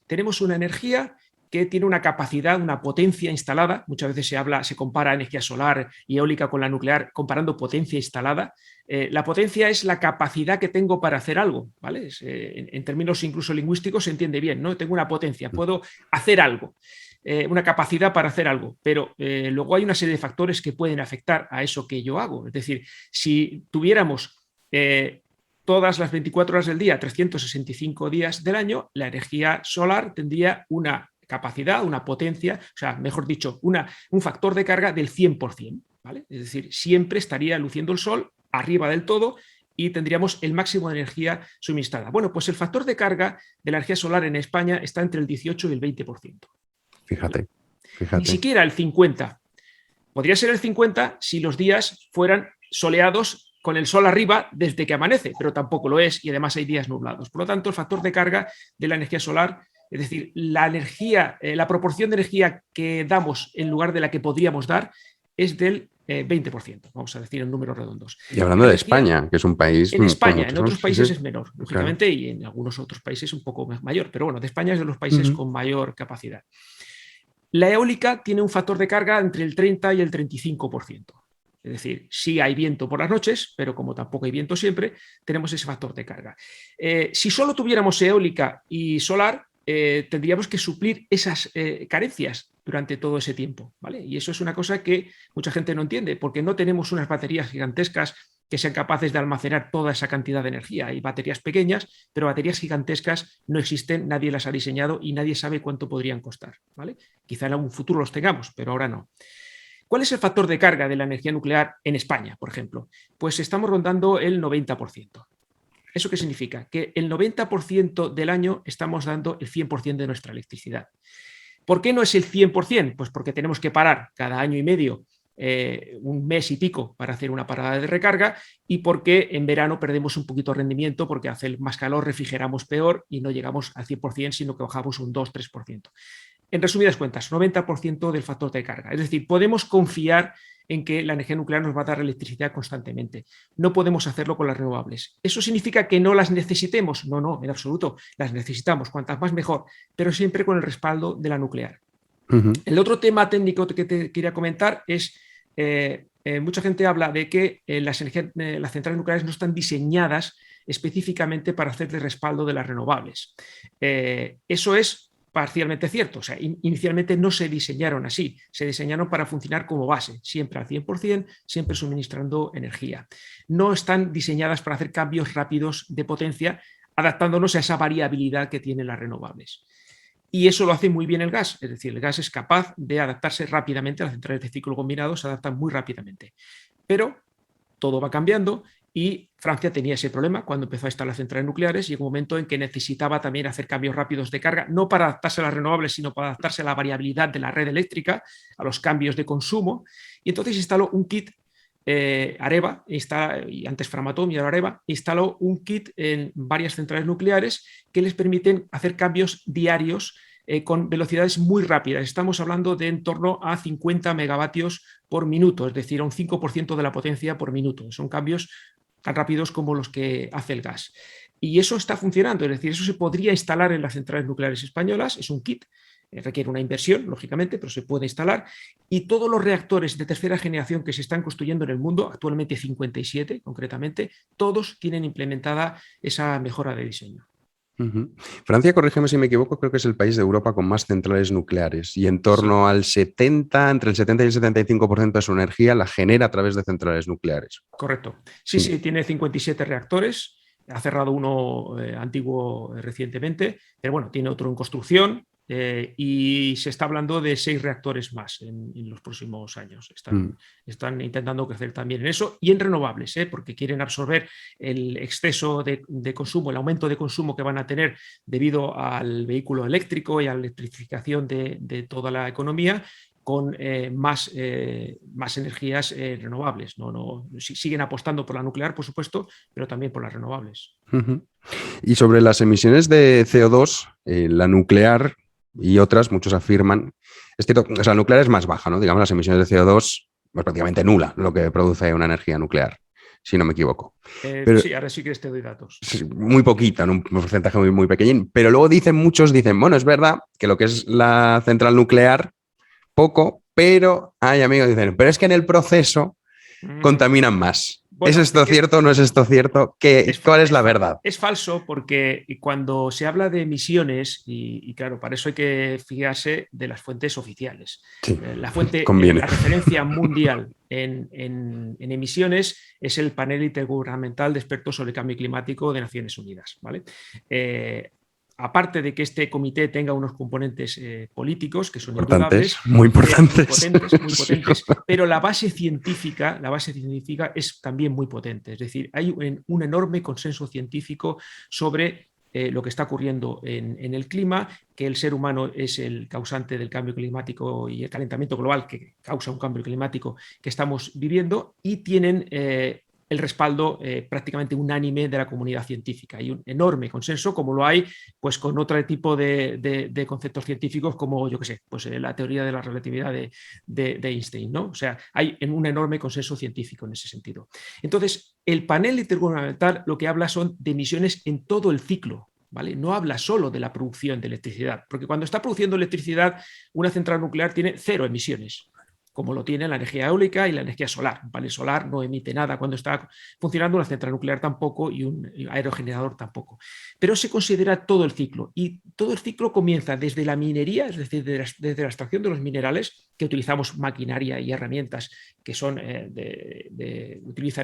tenemos una energía que tiene una capacidad, una potencia instalada. Muchas veces se compara energía solar y eólica con la nuclear, comparando potencia instalada. La potencia es la capacidad que tengo para hacer algo, ¿vale? En términos incluso lingüísticos se entiende bien, ¿no? Tengo una potencia, puedo hacer algo, una capacidad para hacer algo, pero luego hay una serie de factores que pueden afectar a eso que yo hago. Es decir, si tuviéramos todas las 24 horas del día, 365 días del año, la energía solar tendría una capacidad, una potencia, o sea, mejor dicho, un factor de carga del 100%, ¿vale? Es decir, siempre estaría luciendo el sol arriba del todo y tendríamos el máximo de energía suministrada. Bueno, pues el factor de carga de la energía solar en España está entre el 18 y el 20%. Fíjate. Ni siquiera el 50%. Podría ser el 50% si los días fueran soleados con el sol arriba desde que amanece, pero tampoco lo es y además hay días nublados. Por lo tanto, el factor de carga de la energía solar, es decir, la energía, la proporción de energía que damos en lugar de la que podríamos dar es del 20%, vamos a decir en números redondos. Y hablando de España, que es un país... En España, en otros países es menor, lógicamente, claro. Y en algunos otros países un poco mayor, pero bueno, de España es de los países con mayor capacidad. La eólica tiene un factor de carga entre el 30 y el 35%. Es decir, sí hay viento por las noches, pero como tampoco hay viento siempre, tenemos ese factor de carga. Si solo tuviéramos eólica y solar, tendríamos que suplir esas carencias durante todo ese tiempo, ¿vale? Y eso es una cosa que mucha gente no entiende, porque no tenemos unas baterías gigantescas que sean capaces de almacenar toda esa cantidad de energía. Hay baterías pequeñas, pero baterías gigantescas no existen, nadie las ha diseñado y nadie sabe cuánto podrían costar, ¿vale? Quizá en algún futuro los tengamos, pero ahora no. ¿Cuál es el factor de carga de la energía nuclear en España, por ejemplo? Pues estamos rondando el 90%. ¿Eso qué significa? Que el 90% del año estamos dando el 100% de nuestra electricidad. ¿Por qué no es el 100%? Pues porque tenemos que parar cada año y medio, un mes y pico para hacer una parada de recarga y porque en verano perdemos un poquito de rendimiento porque hace más calor, refrigeramos peor y no llegamos al 100%, sino que bajamos un 2-3%. En resumidas cuentas, 90% del factor de carga. Es decir, podemos confiar en que la energía nuclear nos va a dar electricidad constantemente. No podemos hacerlo con las renovables. ¿Eso significa que no las necesitemos? No, no, en absoluto. Las necesitamos, cuantas más mejor, pero siempre con el respaldo de la nuclear. El otro tema técnico que te quería comentar es, mucha gente habla de que las centrales nucleares no están diseñadas específicamente para hacer de respaldo de las renovables. Eso es parcialmente cierto, o sea, inicialmente no se diseñaron así, se diseñaron para funcionar como base, siempre al 100%, siempre suministrando energía. No están diseñadas para hacer cambios rápidos de potencia, adaptándonos a esa variabilidad que tienen las renovables. Y eso lo hace muy bien el gas, es decir, el gas es capaz de adaptarse rápidamente, las centrales de ciclo combinado se adaptan muy rápidamente. Pero todo va cambiando. Y Francia tenía ese problema cuando empezó a instalar centrales nucleares. Llegó un momento en que necesitaba también hacer cambios rápidos de carga, no para adaptarse a las renovables, sino para adaptarse a la variabilidad de la red eléctrica, a los cambios de consumo. Y entonces instaló un kit, Areva, y antes Framatome y ahora Areva, instaló un kit en varias centrales nucleares que les permiten hacer cambios diarios con velocidades muy rápidas. Estamos hablando de en torno a 50 megavatios por minuto, es decir, un 5% de la potencia por minuto. Son cambios tan rápidos como los que hace el gas. Y eso está funcionando, es decir, eso se podría instalar en las centrales nucleares españolas, es un kit, requiere una inversión, lógicamente, pero se puede instalar. Y todos los reactores de tercera generación que se están construyendo en el mundo, actualmente 57 concretamente, todos tienen implementada esa mejora de diseño. Francia, corrígeme si me equivoco, creo que es el país de Europa con más centrales nucleares y en torno al 70, entre el 70 y el 75% de su energía la genera a través de centrales nucleares. Correcto. Sí, tiene 57 reactores, ha cerrado uno antiguo recientemente, pero bueno, tiene otro en construcción y se está hablando de 6 reactores más en los próximos años. Están intentando crecer también en eso y en renovables, porque quieren absorber el exceso de consumo, el aumento de consumo que van a tener debido al vehículo eléctrico y a la electrificación de toda la economía, con más energías renovables. Siguen apostando por la nuclear, por supuesto, pero también por las renovables. Y sobre las emisiones de CO2, la nuclear y otras, muchos afirman, es cierto, o sea, la nuclear es más baja, ¿no? Digamos, las emisiones de CO2 es prácticamente nula lo que produce una energía nuclear, si no me equivoco. Pero, sí, ahora sí que te doy datos. Muy poquita, ¿no? Un porcentaje muy, muy pequeñín. Pero luego muchos dicen, bueno, es verdad que lo que es la central nuclear, poco, pero hay amigos que dicen, pero es que en el proceso contaminan más. Bueno, ¿es esto cierto o no es esto cierto? ¿Cuál es la verdad? Es falso, porque cuando se habla de emisiones, y claro, para eso hay que fijarse de las fuentes oficiales. Sí, la fuente, conviene. La referencia mundial en emisiones es el Panel Intergubernamental de Expertos sobre el Cambio Climático de Naciones Unidas, ¿vale? Aparte de que este comité tenga unos componentes políticos que son indudables, muy importantes, muy potentes, pero la base científica es también muy potente. Es decir, hay un enorme consenso científico sobre lo que está ocurriendo en el clima, que el ser humano es el causante del cambio climático y el calentamiento global que causa un cambio climático que estamos viviendo, y tienen el respaldo prácticamente unánime de la comunidad científica. Hay un enorme consenso, como lo hay pues con otro tipo de conceptos científicos, como, yo qué sé, pues la teoría de la relatividad de Einstein, ¿no? O sea, hay un enorme consenso científico en ese sentido. Entonces, el panel intergubernamental lo que habla son de emisiones en todo el ciclo, ¿vale? No habla solo de la producción de electricidad, porque cuando está produciendo electricidad, una central nuclear tiene 0 emisiones, como lo tiene la energía eólica y la energía solar. Un panel solar no emite nada cuando está funcionando, una central nuclear tampoco, y un aerogenerador tampoco. Pero se considera todo el ciclo, y todo el ciclo comienza desde la minería, es decir, desde la extracción de los minerales, que utilizamos maquinaria y herramientas que son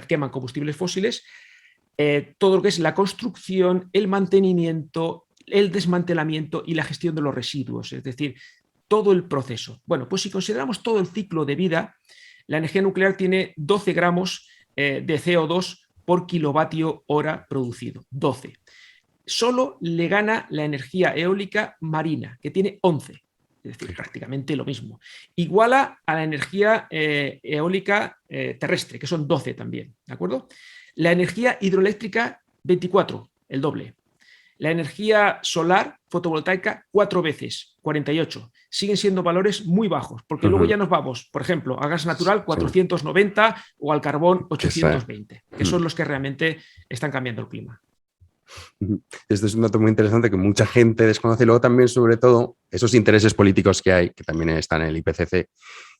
queman combustibles fósiles, todo lo que es la construcción, el mantenimiento, el desmantelamiento y la gestión de los residuos, es decir, todo el proceso. Bueno, pues si consideramos todo el ciclo de vida, la energía nuclear tiene 12 gramos de CO2 por kilovatio hora producido. 12. Solo le gana la energía eólica marina, que tiene 11. Es decir, prácticamente lo mismo. Iguala a la energía eólica terrestre, que son 12 también, ¿de acuerdo? La energía hidroeléctrica, 24, el doble. La energía solar fotovoltaica, 4 veces, 48. Siguen siendo valores muy bajos, porque luego ya nos vamos, por ejemplo, a gas natural 490 o al carbón 820, que son los que realmente están cambiando el clima. Este es un dato muy interesante que mucha gente desconoce. Luego también, sobre todo, esos intereses políticos que hay, que también están en el IPCC,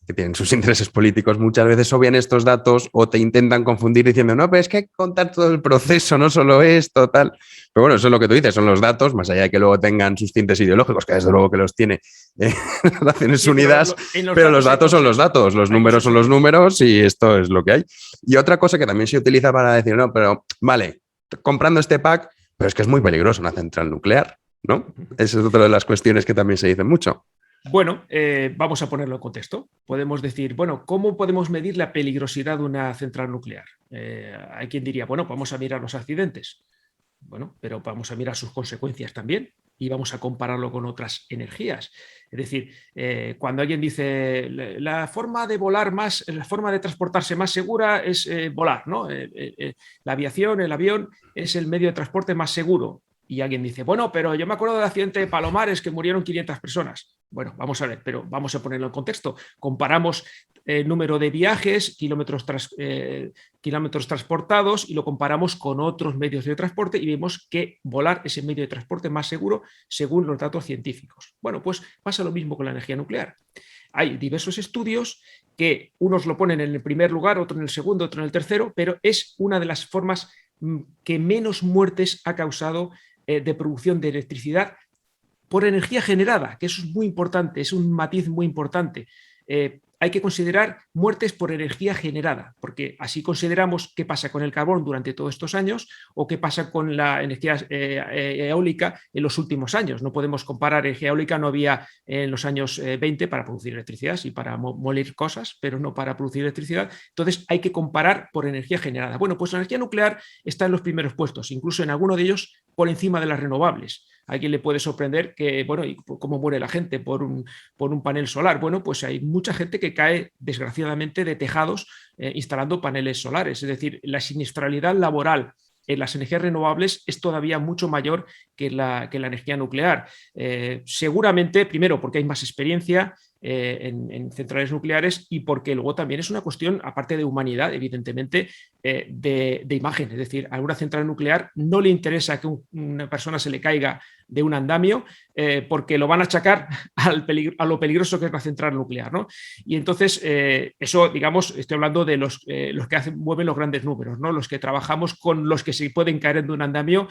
que tienen sus intereses políticos, muchas veces obvian estos datos o te intentan confundir diciendo, no, pero es que hay que contar todo el proceso, no solo esto, tal. Pero bueno, eso es lo que tú dices, son los datos, más allá de que luego tengan sus tintes ideológicos, que desde luego que los tiene las Naciones Unidas, pero los datos son los datos, los números son los números y esto es lo que hay. Y otra cosa que también se utiliza para decir, no, pero vale, comprando este pack, pero es que es muy peligroso una central nuclear, ¿no? Esa es otra de las cuestiones que también se dicen mucho. Bueno, vamos a ponerlo en contexto. Podemos decir, bueno, ¿cómo podemos medir la peligrosidad de una central nuclear? Hay quien diría, bueno, vamos a mirar los accidentes. Bueno, pero vamos a mirar sus consecuencias también y vamos a compararlo con otras energías. Es decir, cuando alguien dice la forma de volar más, la forma de transportarse más segura es volar, ¿no? La aviación, el avión es el medio de transporte más seguro. Y alguien dice, bueno, pero yo me acuerdo del accidente de Palomares que murieron 500 personas. Bueno, vamos a ver, pero vamos a ponerlo en contexto. Comparamos el número de viajes, kilómetros transportados, y lo comparamos con otros medios de transporte y vemos que volar es el medio de transporte más seguro según los datos científicos. Bueno, pues pasa lo mismo con la energía nuclear. Hay diversos estudios que unos lo ponen en el primer lugar, otro en el segundo, otro en el tercero, pero es una de las formas que menos muertes ha causado de producción de electricidad por energía generada, que eso es muy importante, es un matiz muy importante. hay que considerar muertes por energía generada, porque así consideramos qué pasa con el carbón durante todos estos años o qué pasa con la energía eólica en los últimos años. No podemos comparar, energía eólica no había en los años 20 para producir electricidad, sí para moler cosas, pero no para producir electricidad. Entonces hay que comparar por energía generada. Bueno, pues la energía nuclear está en los primeros puestos, incluso en alguno de ellos por encima de las renovables. A alguien le puede sorprender que, bueno, ¿y cómo muere la gente por un panel solar? Bueno, pues hay mucha gente que cae, desgraciadamente, de tejados instalando paneles solares. Es decir, la siniestralidad laboral en las energías renovables es todavía mucho mayor que la energía nuclear. Seguramente, primero, porque hay más experiencia en centrales nucleares y porque luego también es una cuestión, aparte de humanidad, evidentemente, de imagen. Es decir, a una central nuclear no le interesa que una persona se le caiga de un andamio porque lo van a achacar a lo peligroso que es la central nuclear, ¿no? Y entonces, eso, digamos, estoy hablando de los que mueven los grandes números, ¿no? Los que trabajamos con los que se pueden caer de un andamio.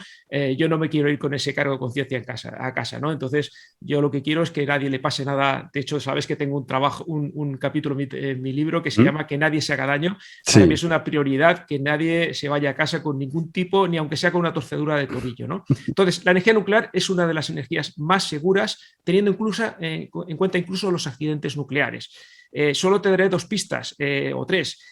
Yo no me quiero ir con ese cargo de conciencia a casa, ¿no? Entonces, yo lo que quiero es que a nadie le pase nada. De hecho, sabes que tengo un capítulo en mi libro que se llama Que nadie se haga daño. Para mí es una prioridad que nadie se vaya a casa con ningún tipo, ni aunque sea con una torcedura de tobillo, ¿no? Entonces, la energía nuclear es una de las energías más seguras, teniendo en cuenta incluso los accidentes nucleares. Solo te daré 2 pistas o 3.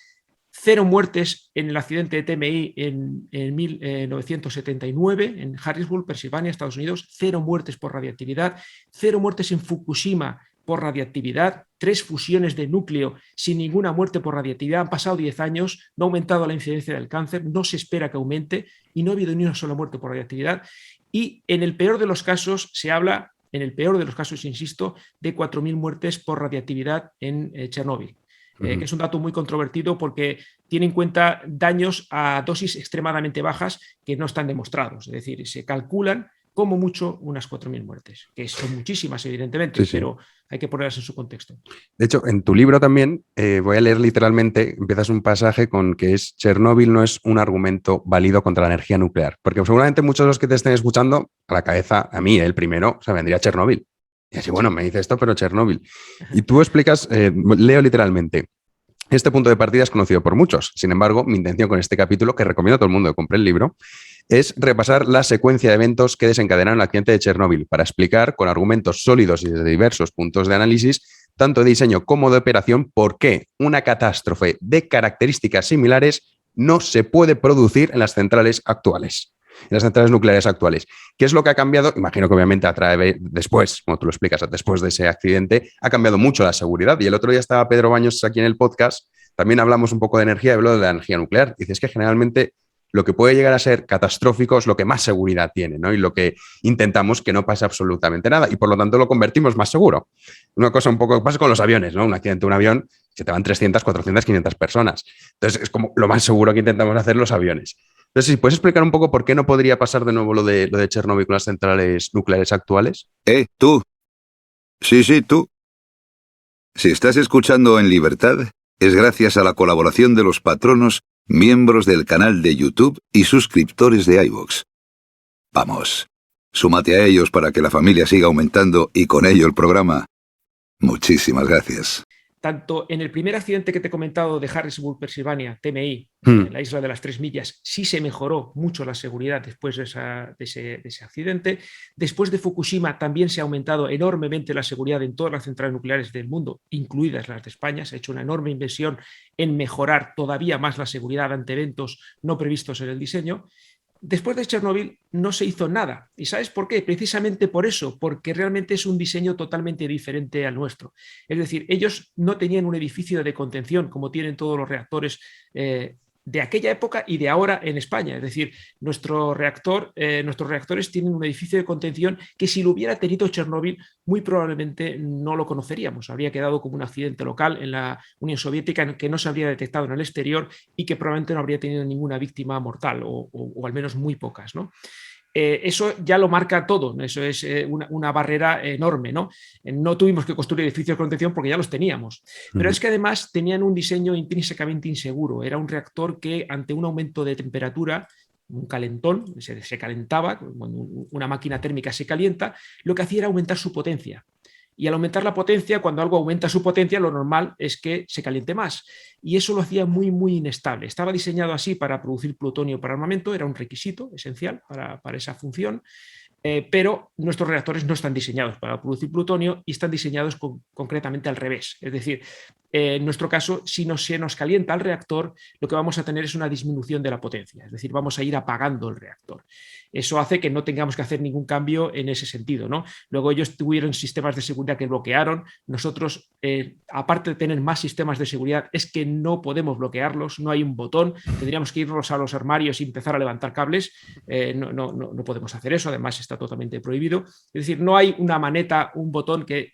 0 muertes en el accidente de TMI en 1979 en Harrisburg, Pensilvania, Estados Unidos. 0 muertes por radiactividad. 0 muertes en Fukushima por radiactividad. 3 fusiones de núcleo sin ninguna muerte por radiactividad. Han pasado 10 años, no ha aumentado la incidencia del cáncer, no se espera que aumente y no ha habido ni una sola muerte por radiactividad. Y en el peor de los casos se habla, en el peor de los casos, insisto, de 4.000 muertes por radiactividad en Chernóbil. Que es un dato muy controvertido porque tiene en cuenta daños a dosis extremadamente bajas que no están demostrados. Es decir, se calculan como mucho unas 4.000 muertes, que son muchísimas, evidentemente, pero hay que ponerlas en su contexto. De hecho, en tu libro también, voy a leer literalmente, empiezas un pasaje con que es Chernóbil no es un argumento válido contra la energía nuclear, porque seguramente muchos de los que te estén escuchando, a la cabeza, a mí, el primero, vendría Chernóbil. Y así, bueno, me dice esto, pero Chernóbil. Y tú explicas, leo literalmente, este punto de partida es conocido por muchos. Sin embargo, mi intención con este capítulo, que recomiendo a todo el mundo que compre el libro, es repasar la secuencia de eventos que desencadenaron el accidente de Chernóbil para explicar con argumentos sólidos y desde diversos puntos de análisis, tanto de diseño como de operación, por qué una catástrofe de características similares no se puede producir en las centrales actuales. En las centrales nucleares actuales. ¿Qué es lo que ha cambiado? Imagino que obviamente después, como tú lo explicas, después de ese accidente, ha cambiado mucho la seguridad. Y el otro día estaba Pedro Baños aquí en el podcast, también hablamos un poco de energía y habló de la energía nuclear. Dices que generalmente lo que puede llegar a ser catastrófico es lo que más seguridad tiene, ¿no? Y lo que intentamos que no pase absolutamente nada y por lo tanto lo convertimos más seguro. Una cosa un poco pasa con los aviones, ¿no? Un accidente de un avión, se te van 300, 400, 500 personas. Entonces es como lo más seguro que intentamos hacer los aviones. Entonces, si puedes explicar un poco por qué no podría pasar de nuevo lo de Chernóbil con las centrales nucleares actuales. Tú. Sí, tú. Si estás escuchando en libertad, es gracias a la colaboración de los patronos, miembros del canal de YouTube y suscriptores de iVoox. Vamos, súmate a ellos para que la familia siga aumentando y con ello el programa. Muchísimas gracias. Tanto en el primer accidente que te he comentado de Harrisburg, Pensilvania, TMI, la isla de las 3 millas, sí se mejoró mucho la seguridad después de ese accidente. Después de Fukushima también se ha aumentado enormemente la seguridad en todas las centrales nucleares del mundo, incluidas las de España. Se ha hecho una enorme inversión en mejorar todavía más la seguridad ante eventos no previstos en el diseño. Después de Chernóbil no se hizo nada. ¿Y sabes por qué? Precisamente por eso, porque realmente es un diseño totalmente diferente al nuestro. Es decir, ellos no tenían un edificio de contención como tienen todos los reactores de aquella época y de ahora en España. Es decir, nuestros reactores tienen un edificio de contención que si lo hubiera tenido Chernóbil, muy probablemente no lo conoceríamos. Habría quedado como un accidente local en la Unión Soviética que no se habría detectado en el exterior y que probablemente no habría tenido ninguna víctima mortal o al menos muy pocas, ¿no? Eso ya lo marca todo, eso es una barrera enorme, ¿no? No tuvimos que construir edificios de contención porque ya los teníamos, pero es que además tenían un diseño intrínsecamente inseguro. Era un reactor que ante un aumento de temperatura, un calentón, se calentaba, cuando una máquina térmica se calienta, lo que hacía era aumentar su potencia. Y al aumentar la potencia, cuando algo aumenta su potencia, lo normal es que se caliente más. Y eso lo hacía muy, muy inestable. Estaba diseñado así para producir plutonio para armamento, era un requisito esencial para esa función. Pero nuestros reactores no están diseñados para producir plutonio y están diseñados concretamente al revés. Es decir, en nuestro caso, si no se nos calienta el reactor, lo que vamos a tener es una disminución de la potencia, es decir, vamos a ir apagando el reactor. Eso hace que no tengamos que hacer ningún cambio en ese sentido, ¿no? Luego ellos tuvieron sistemas de seguridad que bloquearon. Nosotros, aparte de tener más sistemas de seguridad, es que no podemos bloquearlos, no hay un botón, tendríamos que irnos a los armarios y empezar a levantar cables. No podemos hacer eso, además está totalmente prohibido. Es decir, no hay una maneta, un botón que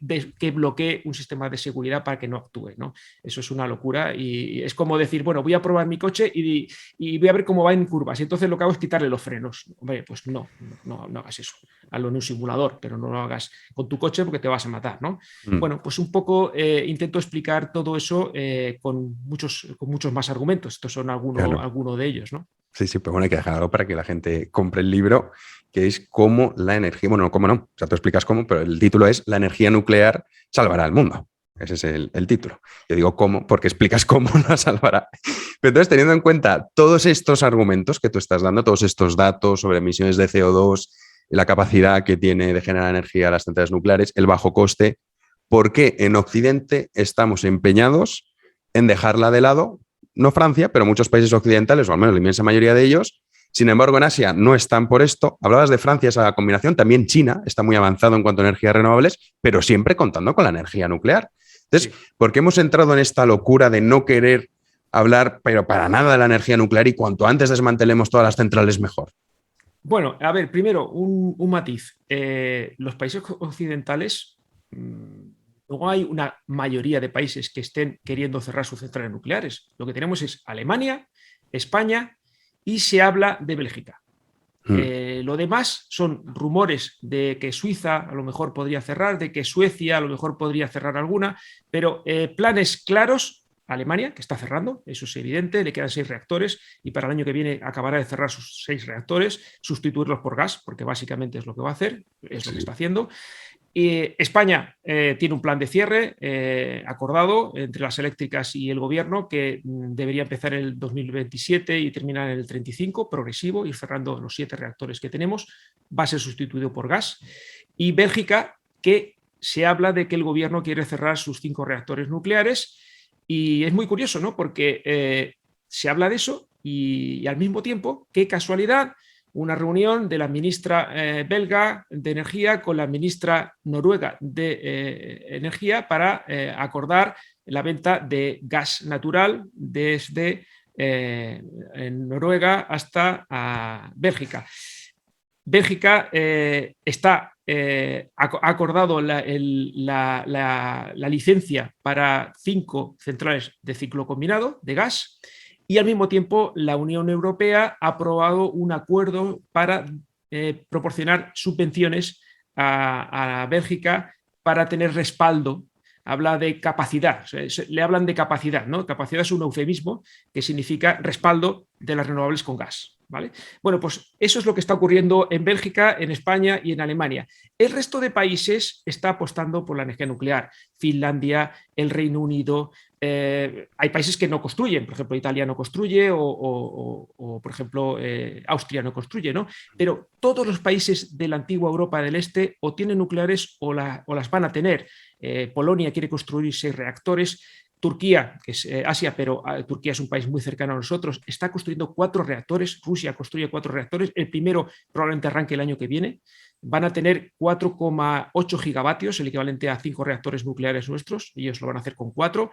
bloquee un sistema de seguridad para que no actúe, ¿no? Eso es una locura y es como decir, bueno, voy a probar mi coche y voy a ver cómo va en curvas y entonces lo que hago es quitarle los frenos. Hombre, pues no hagas eso. Hazlo en un simulador, pero no lo hagas con tu coche porque te vas a matar, ¿no? Bueno, pues un poco intento explicar todo eso con muchos más argumentos. Estos son algunos de ellos, ¿no? Sí, pero bueno, hay que dejar algo para que la gente compre el libro, que es cómo la energía, bueno, no, cómo no, o sea, tú explicas cómo, pero el título es La energía nuclear salvará al mundo. Ese es el título. Yo digo cómo, porque explicas cómo la salvará. Pero entonces, teniendo en cuenta todos estos argumentos que tú estás dando, todos estos datos sobre emisiones de CO2, la capacidad que tiene de generar energía las centrales nucleares, el bajo coste, ¿por qué en Occidente estamos empeñados en dejarla de lado? No Francia, pero muchos países occidentales, o al menos la inmensa mayoría de ellos. Sin embargo, en Asia no están por esto. Hablabas de Francia, esa combinación. También China está muy avanzado en cuanto a energías renovables, pero siempre contando con la energía nuclear. Entonces, sí, ¿por qué hemos entrado en esta locura de no querer hablar, pero para nada, de la energía nuclear y cuanto antes desmantelemos todas las centrales mejor? Bueno, a ver, primero, un matiz. Los países occidentales, no hay una mayoría de países que estén queriendo cerrar sus centrales nucleares. Lo que tenemos es Alemania, España y se habla de Bélgica. Lo demás son rumores de que Suiza a lo mejor podría cerrar, de que Suecia a lo mejor podría cerrar alguna, pero planes claros, Alemania, que está cerrando, eso es evidente, le quedan 6 reactores y para el año que viene acabará de cerrar sus 6 reactores, sustituirlos por gas, porque básicamente es lo que va a hacer, es lo que está haciendo. España tiene un plan de cierre acordado entre las eléctricas y el gobierno que debería empezar en el 2027 y terminar en el 35, progresivo, ir cerrando los 7 reactores que tenemos, va a ser sustituido por gas. Y Bélgica, que se habla de que el gobierno quiere cerrar sus 5 reactores nucleares y es muy curioso, ¿no? Porque se habla de eso y al mismo tiempo, qué casualidad, una reunión de la ministra belga de Energía con la ministra noruega de Energía para acordar la venta de gas natural desde Noruega hasta Bélgica. Bélgica ha acordado la licencia para 5 centrales de ciclo combinado de gas. Y al mismo tiempo la Unión Europea ha aprobado un acuerdo para proporcionar subvenciones a Bélgica para tener respaldo. Habla de capacidad, le hablan de capacidad, ¿no? Capacidad es un eufemismo que significa respaldo de las renovables con gas, ¿vale? Bueno, pues eso es lo que está ocurriendo en Bélgica, en España y en Alemania. El resto de países está apostando por la energía nuclear. Finlandia, el Reino Unido. Hay países que no construyen, por ejemplo, Italia no construye o por ejemplo, Austria no construye, ¿no? Pero todos los países de la antigua Europa del Este o tienen nucleares o las van a tener. Polonia quiere construir 6 reactores. Turquía, que es Asia, pero Turquía es un país muy cercano a nosotros, está construyendo 4 reactores. Rusia construye 4 reactores. El primero probablemente arranque el año que viene. Van a tener 4,8 gigavatios, el equivalente a 5 reactores nucleares nuestros. Ellos lo van a hacer con 4,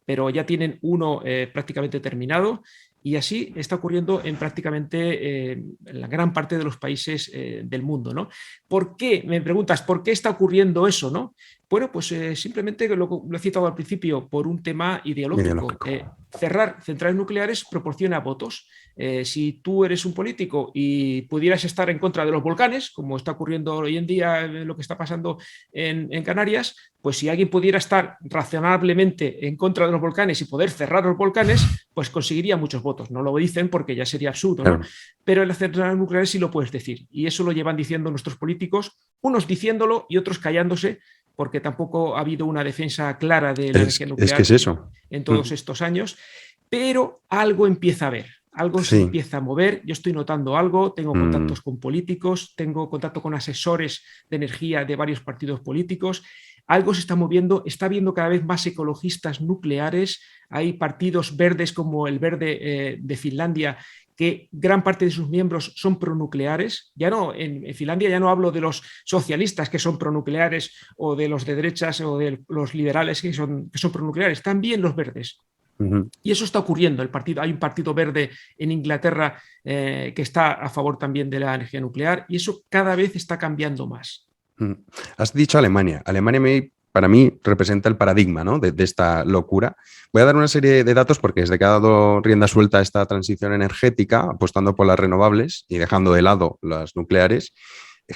pero ya tienen uno prácticamente terminado. Y así está ocurriendo en prácticamente en la gran parte de los países del mundo, ¿no? ¿Por qué? Me preguntas, ¿por qué está ocurriendo eso, no? Bueno, pues simplemente lo he citado al principio por un tema ideológico. Cerrar centrales nucleares proporciona votos. Si tú eres un político y pudieras estar en contra de los volcanes, como está ocurriendo hoy en día, lo que está pasando en Canarias, pues si alguien pudiera estar razonablemente en contra de los volcanes y poder cerrar los volcanes, pues conseguiría muchos votos. No lo dicen porque ya sería absurdo, ¿no? Pero en las centrales nucleares sí lo puedes decir. Y eso lo llevan diciendo nuestros políticos, unos diciéndolo y otros callándose, porque tampoco ha habido una defensa clara de la energía nuclear es que es eso. en todos estos años, pero algo empieza a haber. Algo se Sí. empieza a mover, yo estoy notando algo, tengo contactos con políticos, tengo contacto con asesores de energía de varios partidos políticos, algo se está moviendo, está habiendo cada vez más ecologistas nucleares, hay partidos verdes como el Verde de Finlandia, que gran parte de sus miembros son pronucleares. Ya no, en Finlandia ya no hablo de los socialistas que son pronucleares o de los de derechas o de los liberales que son pronucleares, también los verdes. Y eso está ocurriendo. Hay un partido verde en Inglaterra que está a favor también de la energía nuclear y eso cada vez está cambiando más. Has dicho Alemania. Alemania para mí representa el paradigma, ¿no? de esta locura. Voy a dar una serie de datos porque desde que ha dado rienda suelta a esta transición energética, apostando por las renovables y dejando de lado las nucleares,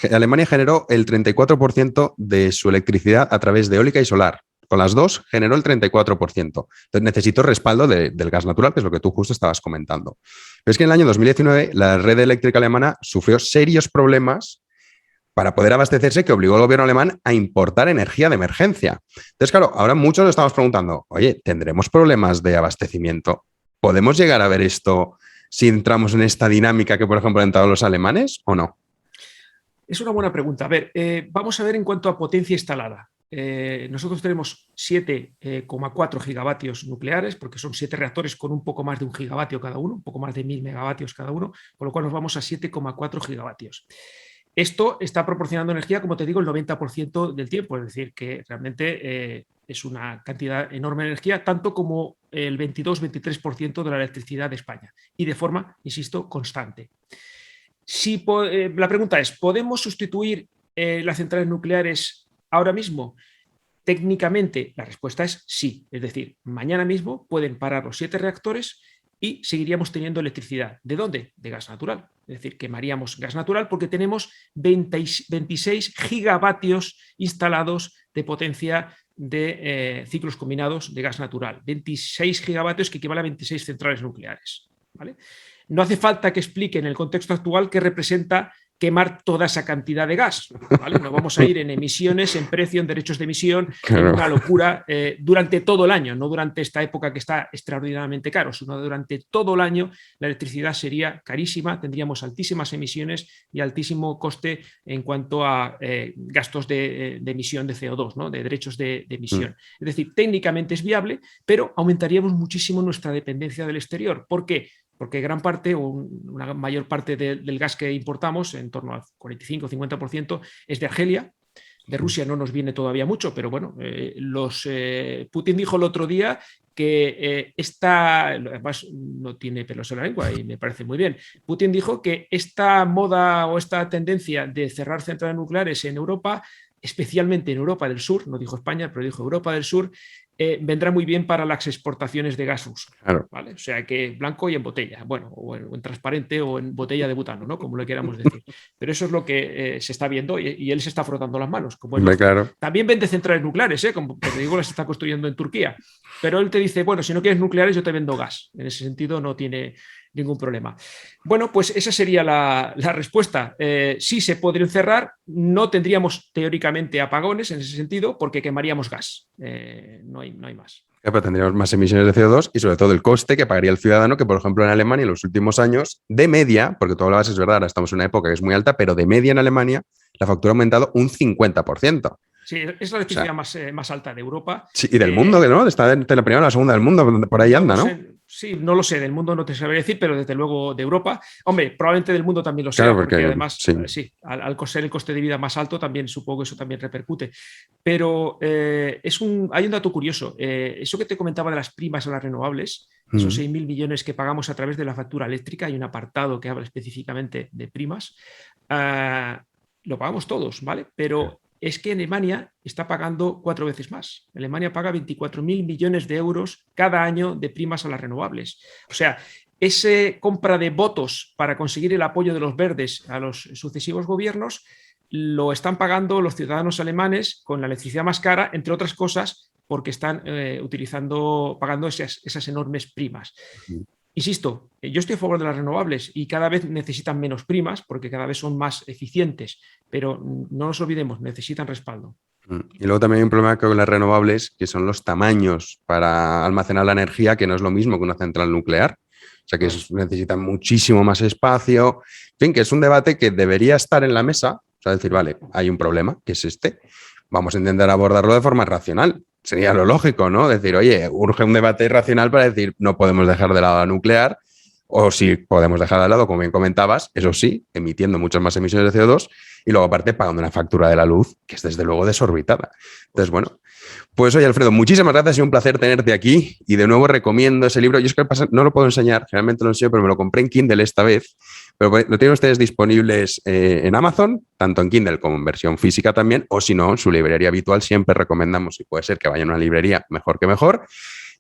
Alemania generó el 34% de su electricidad a través de eólica y solar. Con las dos generó el 34%. Entonces necesito respaldo del gas natural, que es lo que tú justo estabas comentando. Pero es que en el año 2019 la red eléctrica alemana sufrió serios problemas para poder abastecerse, que obligó al gobierno alemán a importar energía de emergencia. Entonces, claro, ahora muchos nos estamos preguntando, oye, ¿tendremos problemas de abastecimiento? ¿Podemos llegar a ver esto si entramos en esta dinámica que, por ejemplo, han entrado los alemanes o no? Es una buena pregunta. A ver, vamos a ver en cuanto a potencia instalada. Nosotros tenemos 7,4 gigavatios nucleares, porque son 7 reactores con un poco más de 1 gigavatio cada uno, un poco más de 1000 megavatios cada uno, con lo cual nos vamos a 7,4 gigavatios. Esto está proporcionando energía, como te digo, el 90% del tiempo, es decir, que realmente es una cantidad enorme de energía, tanto como el 22-23% de la electricidad de España, y de forma, insisto, constante. La pregunta es, ¿podemos sustituir las centrales nucleares ahora mismo? Técnicamente, la respuesta es sí. Es decir, mañana mismo pueden parar los 7 reactores y seguiríamos teniendo electricidad. ¿De dónde? De gas natural. Es decir, quemaríamos gas natural porque tenemos 26 gigavatios instalados de potencia de ciclos combinados de gas natural. 26 gigavatios que equivale a 26 centrales nucleares. ¿Vale? No hace falta que explique en el contexto actual qué representa quemar toda esa cantidad de gas, ¿vale? Nos vamos a ir en emisiones, en precio, en derechos de emisión, claro, en una locura durante todo el año, no durante esta época que está extraordinariamente caro, sino durante todo el año la electricidad sería carísima, tendríamos altísimas emisiones y altísimo coste en cuanto a gastos de emisión de CO2, ¿no? De derechos de emisión. Es decir, técnicamente es viable, pero aumentaríamos muchísimo nuestra dependencia del exterior. ¿Por qué? Porque gran parte o una mayor parte del gas que importamos, en torno al 45-50%, es de Argelia. De Rusia no nos viene todavía mucho, pero bueno, Putin dijo el otro día que además no tiene pelos en la lengua y me parece muy bien. Putin dijo que esta moda o esta tendencia de cerrar centrales nucleares en Europa, especialmente en Europa del Sur, no dijo España, pero dijo Europa del Sur, vendrá muy bien para las exportaciones de gas ruso. Claro. ¿Vale? O sea que blanco y en botella, bueno, o en transparente o en botella de butano, ¿no? Como lo queramos decir. Pero eso es lo que se está viendo y él se está frotando las manos. Como claro. También vende centrales nucleares, como te digo, las está construyendo en Turquía. Pero él te dice, bueno, si no quieres nucleares, yo te vendo gas. En ese sentido no tiene ningún problema. Bueno, pues esa sería la respuesta. Sí se podrían cerrar, no tendríamos teóricamente apagones en ese sentido porque quemaríamos gas. No hay más. Pero tendríamos más emisiones de CO2 y sobre todo el coste que pagaría el ciudadano, que por ejemplo en Alemania en los últimos años, de media, porque tú hablabas, es verdad, ahora estamos en una época que es muy alta, pero de media en Alemania la factura ha aumentado un 50%. Sí, es la electricidad más alta de Europa. Sí, y del mundo, ¿no? Está entre la primera y la segunda del mundo, por ahí anda, ¿no? Sí, no lo sé, del mundo no te sabría decir, pero desde luego de Europa. Hombre, probablemente del mundo también lo sé, claro, porque además, sí, al ser el coste de vida más alto, también supongo que eso también repercute. Pero hay un dato curioso. Eso que te comentaba de las primas a las renovables, esos 6.000 millones que pagamos a través de la factura eléctrica, hay un apartado que habla específicamente de primas, lo pagamos todos, ¿vale? Pero es que Alemania está pagando 4 veces más. Alemania paga 24.000 millones de euros cada año de primas a las renovables. O sea, esa compra de votos para conseguir el apoyo de los verdes a los sucesivos gobiernos lo están pagando los ciudadanos alemanes con la electricidad más cara, entre otras cosas, porque están pagando esas enormes primas. Insisto, yo estoy a favor de las renovables y cada vez necesitan menos primas porque cada vez son más eficientes, pero no nos olvidemos, necesitan respaldo. Y luego también hay un problema con las renovables, que son los tamaños para almacenar la energía, que no es lo mismo que una central nuclear. O sea, que necesitan muchísimo más espacio. En fin, que es un debate que debería estar en la mesa. O sea, decir, vale, hay un problema, que es este. Vamos a intentar abordarlo de forma racional. Sería lo lógico, ¿no? Decir, oye, urge un debate racional para decir, no podemos dejar de lado la nuclear, o sí podemos dejar de lado, como bien comentabas, eso sí, emitiendo muchas más emisiones de CO2 y luego aparte pagando una factura de la luz que es desde luego desorbitada. Entonces, bueno, pues oye, Alfredo, muchísimas gracias, ha sido un placer tenerte aquí y de nuevo recomiendo ese libro. Yo es que no lo puedo enseñar, generalmente lo enseño, pero me lo compré en Kindle esta vez, pero lo tienen ustedes disponibles en Amazon, tanto en Kindle como en versión física también, o si no, en su librería habitual siempre recomendamos, si puede ser que vayan a una librería, mejor que mejor.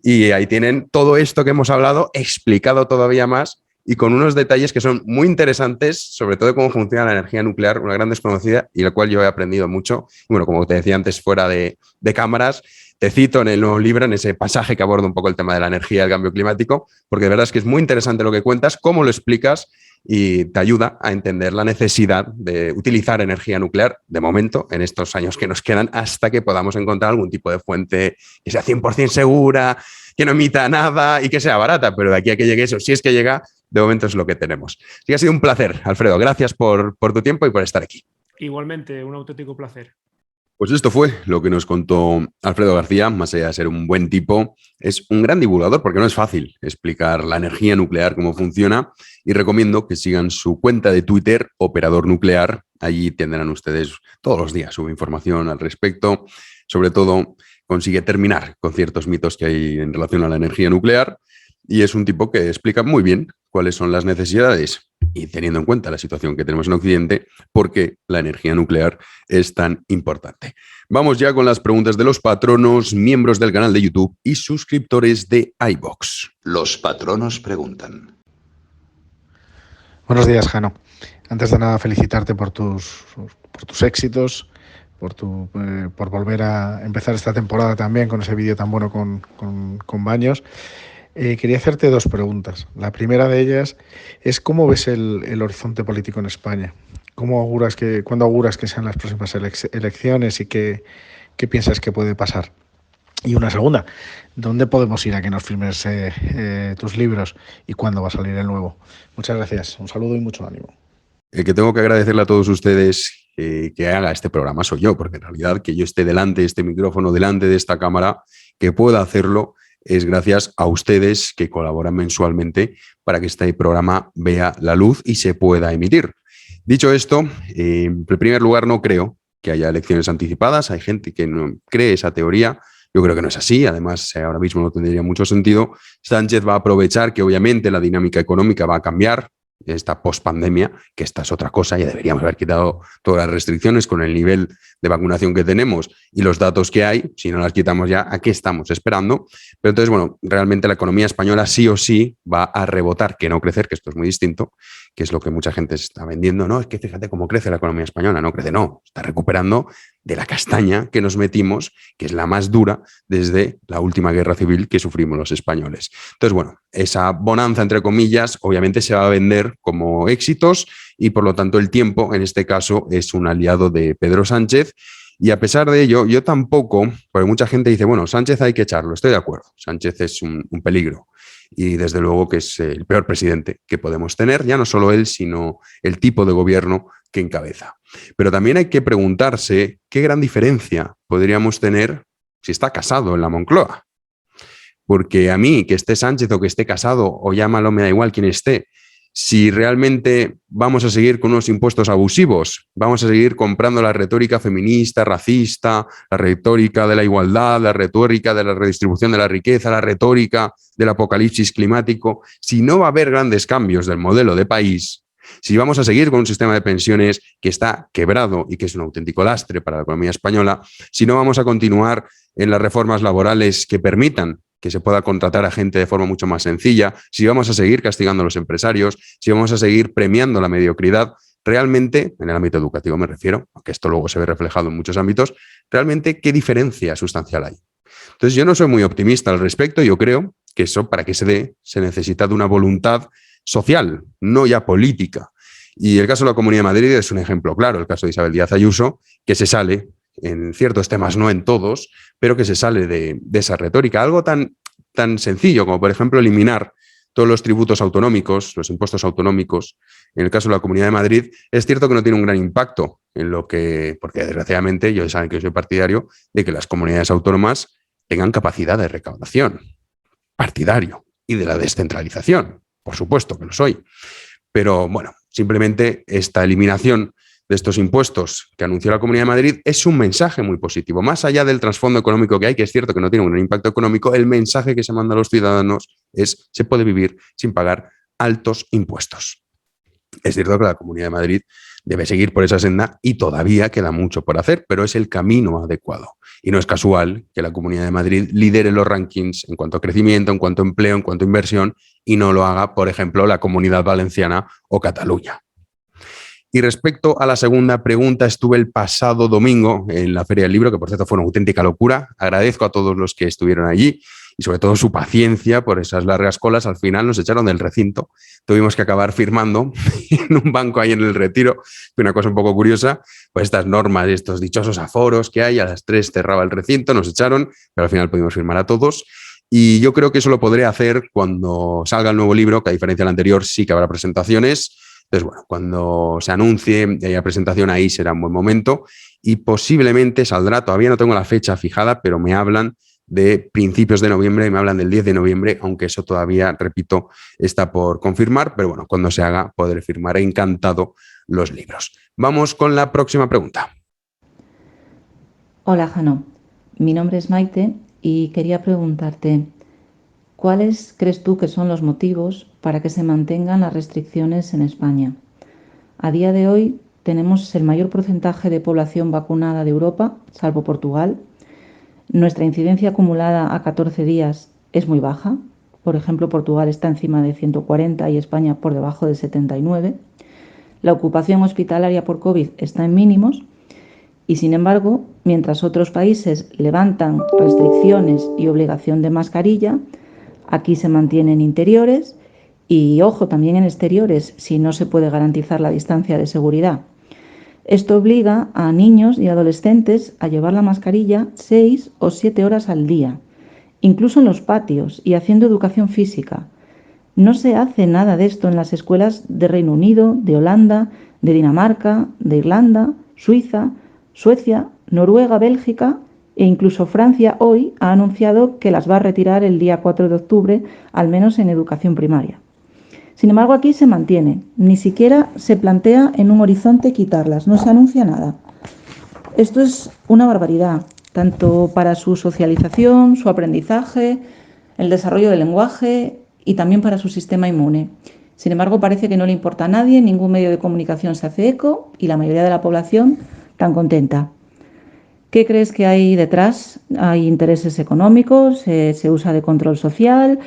Y ahí tienen todo esto que hemos hablado explicado todavía más y con unos detalles que son muy interesantes, sobre todo de cómo funciona la energía nuclear, una gran desconocida y la cual yo he aprendido mucho. Y bueno, como te decía antes, fuera de cámaras, te cito en el nuevo libro, en ese pasaje que aborda un poco el tema de la energía y el cambio climático, porque de verdad es que es muy interesante lo que cuentas, cómo lo explicas y te ayuda a entender la necesidad de utilizar energía nuclear, de momento, en estos años que nos quedan, hasta que podamos encontrar algún tipo de fuente que sea 100% segura, que no emita nada y que sea barata, pero de aquí a que llegue eso, si es que llega, de momento es lo que tenemos. Así que ha sido un placer, Alfredo. Gracias por tu tiempo y por estar aquí. Igualmente, un auténtico placer. Pues esto fue lo que nos contó Alfredo García. Más allá de ser un buen tipo, es un gran divulgador porque no es fácil explicar la energía nuclear, cómo funciona, y recomiendo que sigan su cuenta de Twitter, Operador Nuclear. Allí tendrán ustedes todos los días su información al respecto. Sobre todo, consigue terminar con ciertos mitos que hay en relación a la energía nuclear y es un tipo que explica muy bien cuáles son las necesidades y teniendo en cuenta la situación que tenemos en Occidente, por qué la energía nuclear es tan importante. Vamos ya con las preguntas de los patronos, miembros del canal de YouTube y suscriptores de iVoox. Los patronos preguntan. Buenos días, Jano. Antes de nada, felicitarte por tus éxitos, por volver a empezar esta temporada también con ese vídeo tan bueno con Baños. Quería hacerte dos preguntas. La primera de ellas es cómo ves el horizonte político en España. ¿Cuándo auguras que sean las próximas elecciones y qué piensas que puede pasar? Y una segunda, ¿dónde podemos ir a que nos firmes tus libros y cuándo va a salir el nuevo? Muchas gracias, un saludo y mucho ánimo. El que tengo que agradecerle a todos ustedes que haga este programa soy yo, porque en realidad que yo esté delante de este micrófono, delante de esta cámara, que pueda hacerlo, es gracias a ustedes que colaboran mensualmente para que este programa vea la luz y se pueda emitir. Dicho esto, en primer lugar no creo que haya elecciones anticipadas, hay gente que no cree esa teoría, yo creo que no es así, además ahora mismo no tendría mucho sentido. Sánchez va a aprovechar que obviamente la dinámica económica va a cambiar, esta pospandemia, que esta es otra cosa, ya deberíamos haber quitado todas las restricciones con el nivel de vacunación que tenemos y los datos que hay, si no las quitamos ya, ¿a qué estamos esperando? Pero entonces, bueno, realmente la economía española sí o sí va a rebotar, que no crecer, que esto es muy distinto, que es lo que mucha gente está vendiendo. No, es que fíjate cómo crece la economía española, no crece, no, está recuperando de la castaña que nos metimos, que es la más dura desde la última guerra civil que sufrimos los españoles. Entonces, bueno, esa bonanza, entre comillas, obviamente se va a vender como éxitos y por lo tanto el tiempo, en este caso, es un aliado de Pedro Sánchez. Y a pesar de ello, yo tampoco, porque mucha gente dice, bueno, Sánchez hay que echarlo, estoy de acuerdo, Sánchez es un peligro y desde luego que es el peor presidente que podemos tener, ya no solo él, sino el tipo de gobierno que encabeza. Pero también hay que preguntarse qué gran diferencia podríamos tener si está casado en la Moncloa. Porque a mí, que esté Sánchez o que esté casado, o llámalo, me da igual quién esté, si realmente vamos a seguir con unos impuestos abusivos, vamos a seguir comprando la retórica feminista, racista, la retórica de la igualdad, la retórica de la redistribución de la riqueza, la retórica del apocalipsis climático, si no va a haber grandes cambios del modelo de país, si vamos a seguir con un sistema de pensiones que está quebrado y que es un auténtico lastre para la economía española, si no vamos a continuar en las reformas laborales que permitan que se pueda contratar a gente de forma mucho más sencilla, si vamos a seguir castigando a los empresarios, si vamos a seguir premiando la mediocridad, realmente, en el ámbito educativo me refiero, aunque esto luego se ve reflejado en muchos ámbitos, realmente, ¿qué diferencia sustancial hay? Entonces, yo no soy muy optimista al respecto, yo creo que eso, para que se dé, se necesita de una voluntad social, no ya política. Y el caso de la Comunidad de Madrid es un ejemplo claro, el caso de Isabel Díaz Ayuso, que se sale en ciertos temas, no en todos, pero que se sale de esa retórica. Algo tan sencillo como, por ejemplo, eliminar todos los tributos autonómicos, los impuestos autonómicos. En el caso de la Comunidad de Madrid, es cierto que no tiene un gran impacto en lo que, porque desgraciadamente, yo saben que yo soy partidario de que las comunidades autónomas tengan capacidad de recaudación, partidario, y de la descentralización, por supuesto que lo soy. Pero bueno, simplemente esta eliminación de estos impuestos que anunció la Comunidad de Madrid es un mensaje muy positivo. Más allá del trasfondo económico que hay, que es cierto que no tiene un gran impacto económico, el mensaje que se manda a los ciudadanos es: se puede vivir sin pagar altos impuestos. Es cierto que la Comunidad de Madrid debe seguir por esa senda y todavía queda mucho por hacer, pero es el camino adecuado. Y no es casual que la Comunidad de Madrid lidere los rankings en cuanto a crecimiento, en cuanto a empleo, en cuanto a inversión, y no lo haga, por ejemplo, la Comunidad Valenciana o Cataluña. Y respecto a la segunda pregunta, estuve el pasado domingo en la Feria del Libro, que por cierto fue una auténtica locura. Agradezco a todos los que estuvieron allí y sobre todo su paciencia por esas largas colas. Al final nos echaron del recinto, tuvimos que acabar firmando en un banco ahí en el Retiro. Fue una cosa un poco curiosa, pues estas normas y estos dichosos aforos que hay, a las 3 cerraba el recinto, nos echaron, pero al final pudimos firmar a todos. Y yo creo que eso lo podré hacer cuando salga el nuevo libro, que a diferencia del anterior sí que habrá presentaciones. Entonces, bueno, cuando se anuncie y haya presentación, ahí será un buen momento y posiblemente saldrá, todavía no tengo la fecha fijada, pero me hablan de principios de noviembre y me hablan del 10 de noviembre, aunque eso todavía, repito, está por confirmar, pero bueno, cuando se haga podré firmar encantado los libros. Vamos con la próxima pregunta. Hola, Jano. Mi nombre es Maite y quería preguntarte, ¿cuáles crees tú que son los motivos para que se mantengan las restricciones en España? A día de hoy tenemos el mayor porcentaje de población vacunada de Europa, salvo Portugal. Nuestra incidencia acumulada a 14 días es muy baja. Por ejemplo, Portugal está encima de 140 y España por debajo de 79. La ocupación hospitalaria por COVID está en mínimos y, sin embargo, mientras otros países levantan restricciones y obligación de mascarilla, aquí se mantienen interiores y, ojo, también en exteriores, si no se puede garantizar la distancia de seguridad. Esto obliga a niños y adolescentes a llevar la mascarilla 6 o 7 horas al día, incluso en los patios y haciendo educación física. No se hace nada de esto en las escuelas de Reino Unido, de Holanda, de Dinamarca, de Irlanda, Suiza, Suecia, Noruega, Bélgica e incluso Francia hoy ha anunciado que las va a retirar el día 4 de octubre, al menos en educación primaria. Sin embargo, aquí se mantiene, ni siquiera se plantea en un horizonte quitarlas, no se anuncia nada. Esto es una barbaridad, tanto para su socialización, su aprendizaje, el desarrollo del lenguaje y también para su sistema inmune. Sin embargo, parece que no le importa a nadie, ningún medio de comunicación se hace eco y la mayoría de la población tan contenta. ¿Qué crees que hay detrás? ¿Hay intereses económicos? ¿Se usa de control social?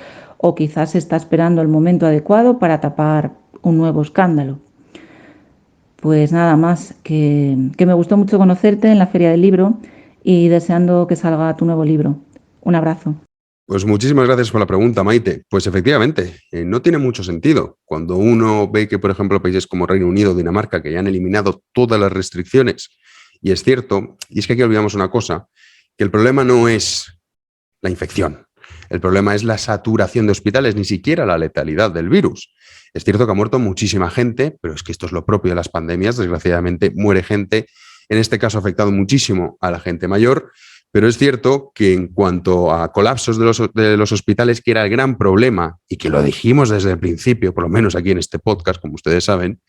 ¿O quizás se está esperando el momento adecuado para tapar un nuevo escándalo? Pues nada más, que me gustó mucho conocerte en la Feria del Libro y deseando que salga tu nuevo libro. Un abrazo. Pues muchísimas gracias por la pregunta, Maite. Pues efectivamente, no tiene mucho sentido. Cuando uno ve que, por ejemplo, países como Reino Unido o Dinamarca, que ya han eliminado todas las restricciones, y es cierto, y es que aquí olvidamos una cosa, que el problema no es la infección. El problema es la saturación de hospitales, ni siquiera la letalidad del virus. Es cierto que ha muerto muchísima gente, pero es que esto es lo propio de las pandemias. Desgraciadamente muere gente, en este caso ha afectado muchísimo a la gente mayor, pero es cierto que en cuanto a colapsos de los hospitales, que era el gran problema y que lo dijimos desde el principio, por lo menos aquí en este podcast, como ustedes saben,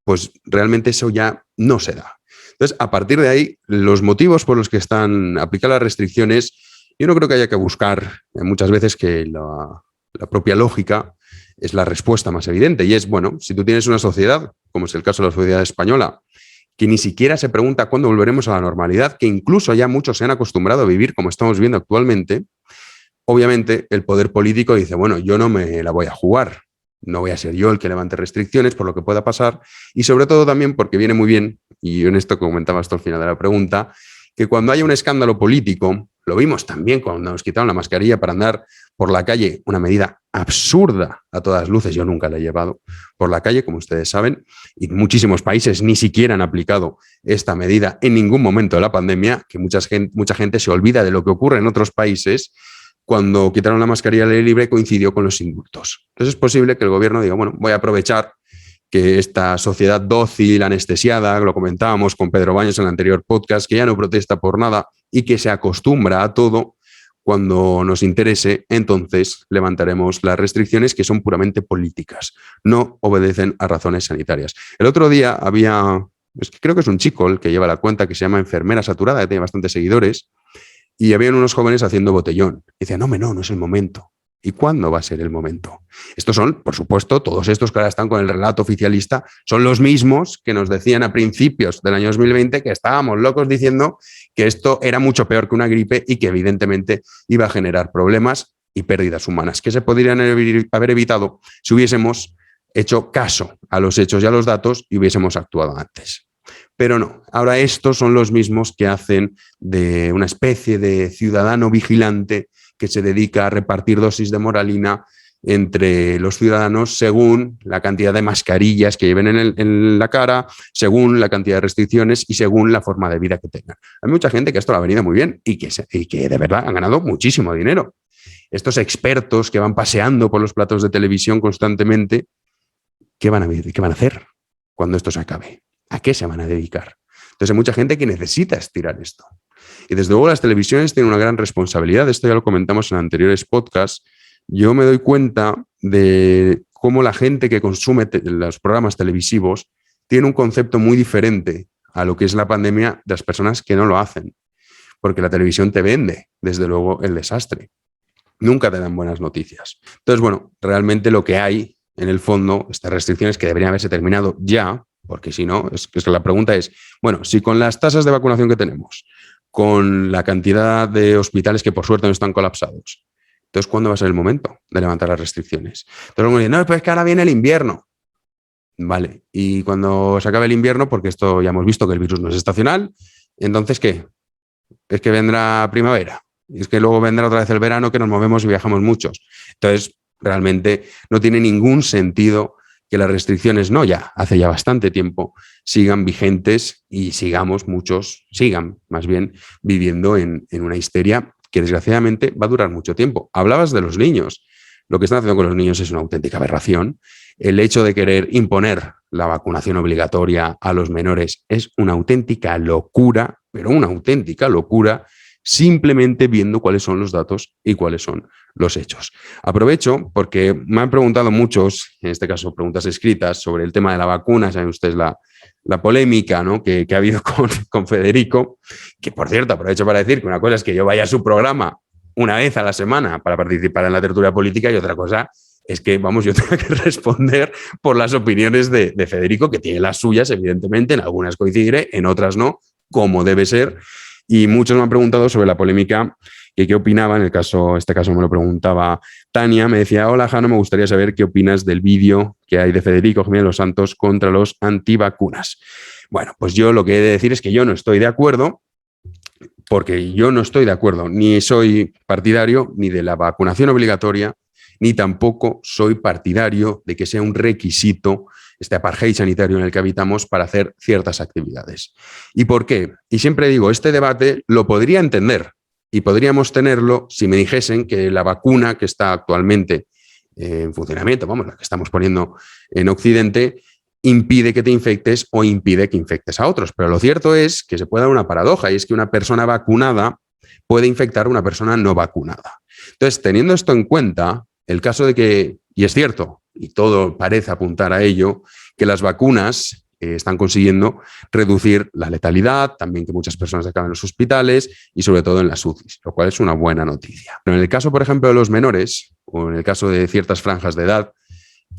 pues realmente eso ya no se da. Entonces, a partir de ahí, los motivos por los que están aplicadas las restricciones, yo no creo que haya que buscar muchas veces que la propia lógica es la respuesta más evidente. Y es, bueno, si tú tienes una sociedad, como es el caso de la sociedad española, que ni siquiera se pregunta cuándo volveremos a la normalidad, que incluso ya muchos se han acostumbrado a vivir como estamos viendo actualmente, obviamente el poder político dice, bueno, yo no me la voy a jugar, no voy a ser yo el que levante restricciones por lo que pueda pasar, y sobre todo también porque viene muy bien, y en esto comentaba hasta el final de la pregunta, que cuando haya un escándalo político, Lo vimos también cuando nos quitaron la mascarilla para andar por la calle, una medida absurda a todas luces. Yo nunca la he llevado por la calle, como ustedes saben, y muchísimos países ni siquiera han aplicado esta medida en ningún momento de la pandemia, que mucha gente se olvida de lo que ocurre en otros países. Cuando quitaron la mascarilla al aire libre coincidió con los indultos. Entonces es posible que el gobierno diga, bueno, voy a aprovechar que esta sociedad dócil, anestesiada, lo comentábamos con Pedro Baños en el anterior podcast, que ya no protesta por nada y que se acostumbra a todo, cuando nos interese, entonces levantaremos las restricciones que son puramente políticas, no obedecen a razones sanitarias. El otro día creo que es un chico el que lleva la cuenta, que se llama Enfermera Saturada, que tiene bastantes seguidores, y habían unos jóvenes haciendo botellón. Y decían, no es el momento. ¿Y cuándo va a ser el momento? Estos son, por supuesto, todos estos que ahora están con el relato oficialista, son los mismos que nos decían a principios del año 2020 que estábamos locos diciendo que esto era mucho peor que una gripe y que evidentemente iba a generar problemas y pérdidas humanas, que se podrían haber evitado si hubiésemos hecho caso a los hechos y a los datos y hubiésemos actuado antes. Pero no, ahora estos son los mismos que hacen de una especie de ciudadano vigilante que se dedica a repartir dosis de moralina entre los ciudadanos según la cantidad de mascarillas que lleven en la cara, según la cantidad de restricciones y según la forma de vida que tengan. Hay mucha gente que esto le ha venido muy bien y que de verdad han ganado muchísimo dinero. Estos expertos que van paseando por los platos de televisión constantemente, ¿qué van a hacer cuando esto se acabe? ¿A qué se van a dedicar? Entonces hay mucha gente que necesita estirar esto. Y desde luego las televisiones tienen una gran responsabilidad. Esto ya lo comentamos en anteriores podcasts. Yo me doy cuenta de cómo la gente que consume los programas televisivos tiene un concepto muy diferente a lo que es la pandemia de las personas que no lo hacen. Porque la televisión te vende, desde luego, el desastre. Nunca te dan buenas noticias. Entonces, bueno, realmente lo que hay en el fondo, estas restricciones que deberían haberse terminado ya, porque si no, es que la pregunta es, bueno, si con las tasas de vacunación que tenemos, con la cantidad de hospitales que por suerte no están colapsados, entonces, ¿cuándo va a ser el momento de levantar las restricciones? Entonces, uno dice, no, pues es que ahora viene el invierno. Vale, y cuando se acabe el invierno, porque esto ya hemos visto que el virus no es estacional, entonces, ¿qué? Es que vendrá primavera. Y es que luego vendrá otra vez el verano, que nos movemos y viajamos muchos. Entonces, realmente no tiene ningún sentido que las restricciones, hace ya bastante tiempo, sigan vigentes y sigan más bien viviendo en una histeria que desgraciadamente va a durar mucho tiempo. Hablabas de los niños. Lo que están haciendo con los niños es una auténtica aberración. El hecho de querer imponer la vacunación obligatoria a los menores es una auténtica locura, pero una auténtica locura, simplemente viendo cuáles son los datos y cuáles son los hechos. Aprovecho porque me han preguntado muchos, en este caso preguntas escritas, sobre el tema de la vacuna. Saben ustedes la polémica, ¿no?, que ha habido con Federico, que por cierto aprovecho para decir que una cosa es que yo vaya a su programa una vez a la semana para participar en la tertulia política y otra cosa es que, yo tengo que responder por las opiniones de Federico, que tiene las suyas, evidentemente, en algunas coincidiré, en otras no, como debe ser. Y muchos me han preguntado sobre la polémica, que qué opinaba. En este caso me lo preguntaba Tania, me decía, hola Jano, me gustaría saber qué opinas del vídeo que hay de Federico Jiménez Los Santos contra los antivacunas. Bueno, pues yo lo que he de decir es que yo no estoy de acuerdo, porque yo no estoy de acuerdo, ni soy partidario ni de la vacunación obligatoria, ni tampoco soy partidario de que sea un requisito este apartheid sanitario en el que habitamos para hacer ciertas actividades. ¿Y por qué? Y siempre digo, este debate lo podría entender y podríamos tenerlo si me dijesen que la vacuna que está actualmente en funcionamiento, la que estamos poniendo en Occidente, impide que te infectes o impide que infectes a otros. Pero lo cierto es que se puede dar una paradoja, y es que una persona vacunada puede infectar a una persona no vacunada. Entonces, teniendo esto en cuenta, el caso de que, y es cierto, y todo parece apuntar a ello, que las vacunas están consiguiendo reducir la letalidad, también que muchas personas acaben en los hospitales y sobre todo en las UCIs, lo cual es una buena noticia. Pero en el caso, por ejemplo, de los menores, o en el caso de ciertas franjas de edad,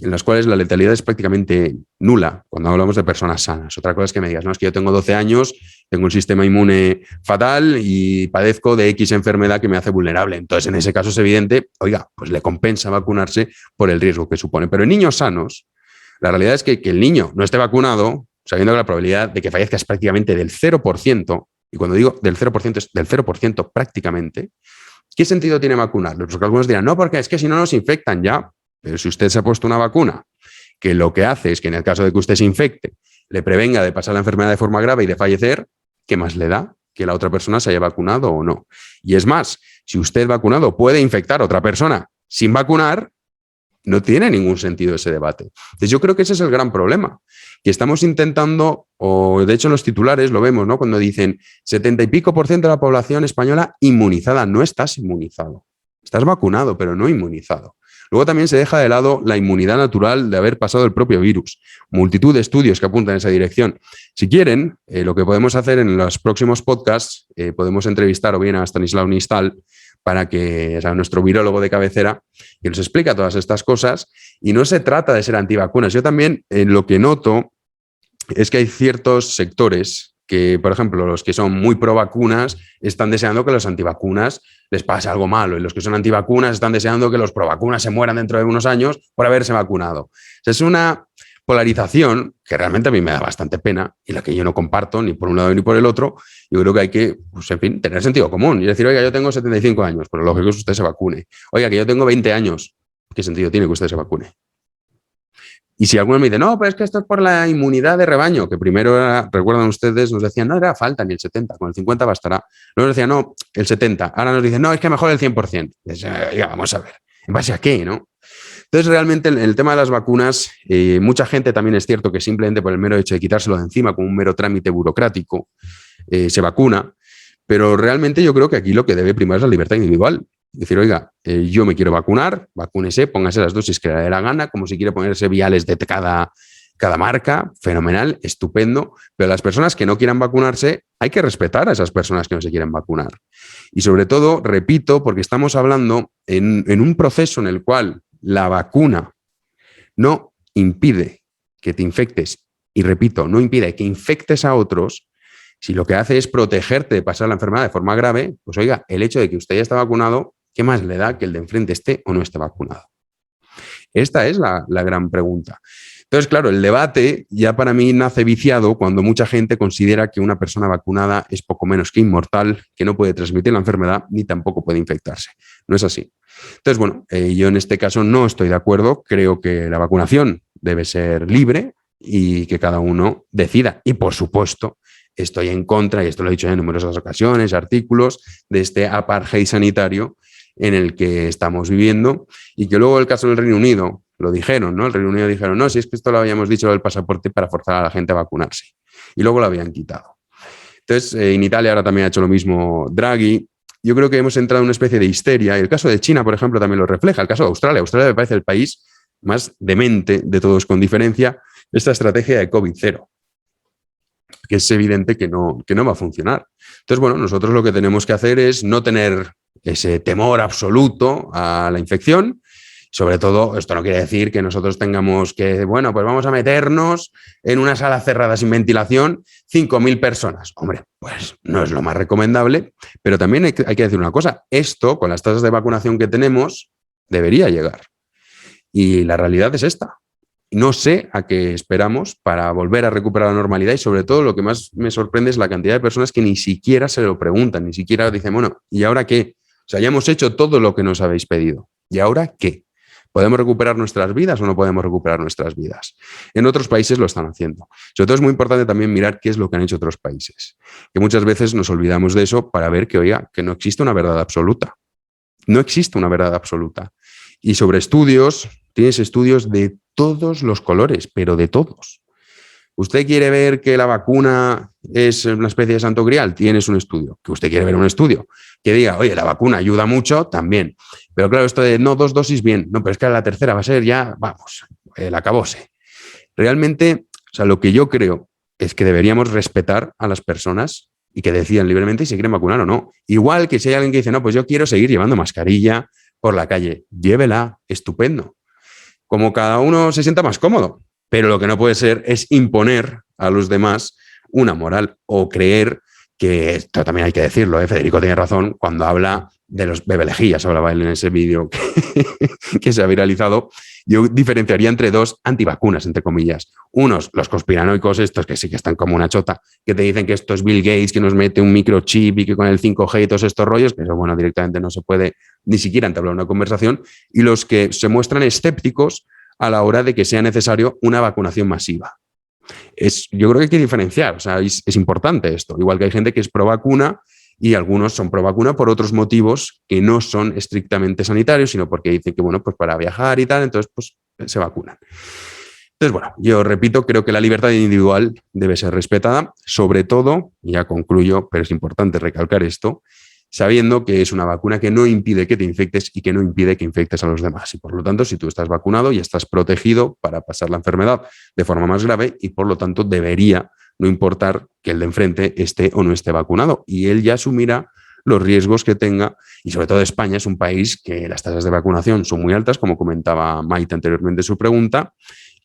en las cuales la letalidad es prácticamente nula cuando hablamos de personas sanas. Otra cosa es que me digas, no, es que yo tengo 12 años, tengo un sistema inmune fatal y padezco de X enfermedad que me hace vulnerable. Entonces, en ese caso es evidente, pues le compensa vacunarse por el riesgo que supone. Pero en niños sanos, la realidad es que el niño no esté vacunado, sabiendo que la probabilidad de que fallezca es prácticamente del 0%, y cuando digo del 0% es del 0% prácticamente, ¿qué sentido tiene vacunarlos? Porque algunos dirán, no, porque es que si no nos infectan ya, pero si usted se ha puesto una vacuna que lo que hace es que en el caso de que usted se infecte, le prevenga de pasar la enfermedad de forma grave y de fallecer, ¿qué más le da que la otra persona se haya vacunado o no? Y es más, si usted vacunado puede infectar a otra persona sin vacunar, no tiene ningún sentido ese debate. Entonces yo creo que ese es el gran problema, que estamos intentando, o de hecho en los titulares lo vemos, ¿no? Cuando dicen 70 y pico % de la población española inmunizada. No estás inmunizado, estás vacunado, pero no inmunizado. Luego también se deja de lado la inmunidad natural de haber pasado el propio virus. Multitud de estudios que apuntan en esa dirección. Si quieren, lo que podemos hacer en los próximos podcasts, podemos entrevistar o bien a Stanislav Nistal, para que, o sea, nuestro virólogo de cabecera, que nos explica todas estas cosas. Y no se trata de ser antivacunas. Yo también lo que noto es que hay ciertos sectores que, por ejemplo, los que son muy pro vacunas están deseando que los antivacunas les pase algo malo, y los que son antivacunas están deseando que los pro vacunas se mueran dentro de unos años por haberse vacunado. O sea, es una polarización que realmente a mí me da bastante pena y la que yo no comparto ni por un lado ni por el otro. Yo creo que hay que, pues, en fin, tener sentido común y decir, oiga, yo tengo 75 años, pues lo lógico es que usted se vacune. Oiga, que yo tengo 20 años, ¿qué sentido tiene que usted se vacune? Y si alguno me dice, no, pero es que esto es por la inmunidad de rebaño, que primero era, recuerdan ustedes, nos decían, no era falta ni el 70, con el 50 bastará. Luego nos decían, no, el 70. Ahora nos dicen, no, es que mejor el 100%. Ya, vamos a ver, ¿en base a qué, no? Entonces, realmente, el tema de las vacunas, mucha gente también es cierto que simplemente por el mero hecho de quitárselo de encima como un mero trámite burocrático, se vacuna, pero realmente yo creo que aquí lo que debe primar es la libertad individual. Es decir, oiga, yo me quiero vacunar, vacúnese, póngase las dosis que le dé la gana, como si quiere ponerse viales de cada marca, fenomenal, estupendo, pero las personas que no quieran vacunarse, hay que respetar a esas personas que no se quieren vacunar. Y sobre todo, repito, porque estamos hablando en un proceso en el cual la vacuna no impide que te infectes, y repito, no impide que infectes a otros. Si lo que hace es protegerte de pasar la enfermedad de forma grave, pues oiga, el hecho de que usted ya está vacunado, ¿qué más le da que el de enfrente esté o no esté vacunado? Esta es la gran pregunta. Entonces, claro, el debate ya para mí nace viciado cuando mucha gente considera que una persona vacunada es poco menos que inmortal, que no puede transmitir la enfermedad ni tampoco puede infectarse. No es así. Entonces, bueno, yo en este caso no estoy de acuerdo. Creo que la vacunación debe ser libre y que cada uno decida. Y, por supuesto, estoy en contra, y esto lo he dicho en numerosas ocasiones, artículos, de este apartheid sanitario en el que estamos viviendo, y que luego el caso del Reino Unido lo dijeron, ¿no? El Reino Unido dijeron, no, si es que esto lo habíamos dicho del pasaporte para forzar a la gente a vacunarse, y luego lo habían quitado. Entonces, en Italia ahora también ha hecho lo mismo Draghi. Yo creo que hemos entrado en una especie de histeria, y el caso de China, por ejemplo, también lo refleja. El caso de Australia me parece el país más demente de todos, con diferencia, esta estrategia de COVID-0, que es evidente que no va a funcionar. Entonces, bueno, nosotros lo que tenemos que hacer es no tener ese temor absoluto a la infección. Sobre todo, esto no quiere decir que nosotros tengamos que, bueno, pues vamos a meternos en una sala cerrada sin ventilación 5.000 personas. Hombre, pues no es lo más recomendable, pero también hay que decir una cosa. Esto, con las tasas de vacunación que tenemos, debería llegar. Y la realidad es esta. No sé a qué esperamos para volver a recuperar la normalidad, y sobre todo lo que más me sorprende es la cantidad de personas que ni siquiera se lo preguntan, ni siquiera dicen, bueno, ¿y ahora qué? O sea, ya hemos hecho todo lo que nos habéis pedido. ¿Y ahora qué? ¿Podemos recuperar nuestras vidas o no podemos recuperar nuestras vidas? En otros países lo están haciendo. Sobre todo es muy importante también mirar qué es lo que han hecho otros países, que muchas veces nos olvidamos de eso para ver que, oiga, que no existe una verdad absoluta. No existe una verdad absoluta. Y sobre estudios, tienes estudios de todos los colores, pero de todos. ¿Usted quiere ver que la vacuna es una especie de santo grial? Tienes un estudio. ¿Que usted quiere ver un estudio que diga, oye, la vacuna ayuda mucho? También. Pero claro, esto de no, 2 dosis, bien. No, pero es que la tercera va a ser ya, vamos, el acabose. Realmente, o sea, lo que yo creo es que deberíamos respetar a las personas y que decidan libremente si quieren vacunar o no. Igual que si hay alguien que dice, no, pues yo quiero seguir llevando mascarilla por la calle. Llévela, estupendo. Como cada uno se sienta más cómodo. Pero lo que no puede ser es imponer a los demás una moral o creer que, esto también hay que decirlo, Federico tiene razón cuando habla de los bebelejías, hablaba él en ese vídeo que se ha viralizado. Yo diferenciaría entre dos antivacunas, entre comillas. Unos, los conspiranoicos estos, que sí que están como una chota, que te dicen que esto es Bill Gates, que nos mete un microchip y que con el 5G y todos estos rollos, que eso, bueno, directamente no se puede ni siquiera entablar una conversación. Y los que se muestran escépticos a la hora de que sea necesario una vacunación masiva. Yo creo que hay que diferenciar, o sea, es importante esto. Igual que hay gente que es pro vacuna, y algunos son pro vacuna por otros motivos que no son estrictamente sanitarios, sino porque dicen que, bueno, pues para viajar y tal, entonces pues se vacunan. Entonces, bueno, yo repito, creo que la libertad individual debe ser respetada, sobre todo, y ya concluyo, pero es importante recalcar esto, sabiendo que es una vacuna que no impide que te infectes y que no impide que infectes a los demás. Y por lo tanto, si tú estás vacunado, ya estás protegido para pasar la enfermedad de forma más grave y por lo tanto debería no importar que el de enfrente esté o no esté vacunado. Y él ya asumirá los riesgos que tenga. Y sobre todo España es un país que las tasas de vacunación son muy altas, como comentaba Maite anteriormente en su pregunta,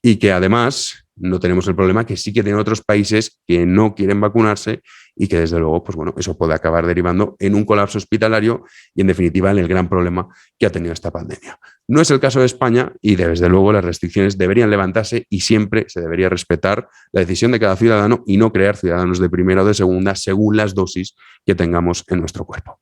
y que además no tenemos el problema que sí que tienen otros países que no quieren vacunarse y que desde luego, pues bueno, eso puede acabar derivando en un colapso hospitalario y en definitiva en el gran problema que ha tenido esta pandemia. No es el caso de España y desde luego las restricciones deberían levantarse y siempre se debería respetar la decisión de cada ciudadano y no crear ciudadanos de primera o de segunda según las dosis que tengamos en nuestro cuerpo.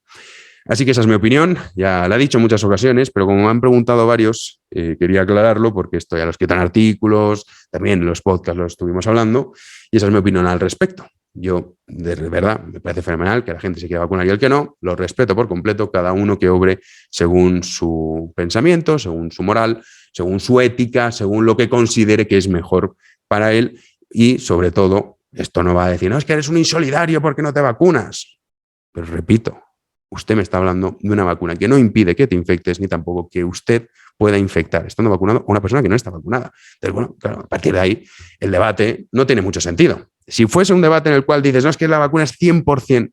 Así que esa es mi opinión, ya la he dicho en muchas ocasiones, pero como me han preguntado varios, quería aclararlo porque esto ya lo escrito en artículos, también en los podcasts lo estuvimos hablando, y esa es mi opinión al respecto. Yo, de verdad, me parece fenomenal que la gente se quiera vacunar y el que no, lo respeto por completo, cada uno que obre según su pensamiento, según su moral, según su ética, según lo que considere que es mejor para él y, sobre todo, esto no va a decir, no, es que eres un insolidario porque no te vacunas. Pero repito, usted me está hablando de una vacuna que no impide que te infectes ni tampoco que usted pueda infectar, estando vacunado, a una persona que no está vacunada. Entonces, bueno, claro, a partir de ahí, el debate no tiene mucho sentido. Si fuese un debate en el cual dices, no, es que la vacuna es 100%,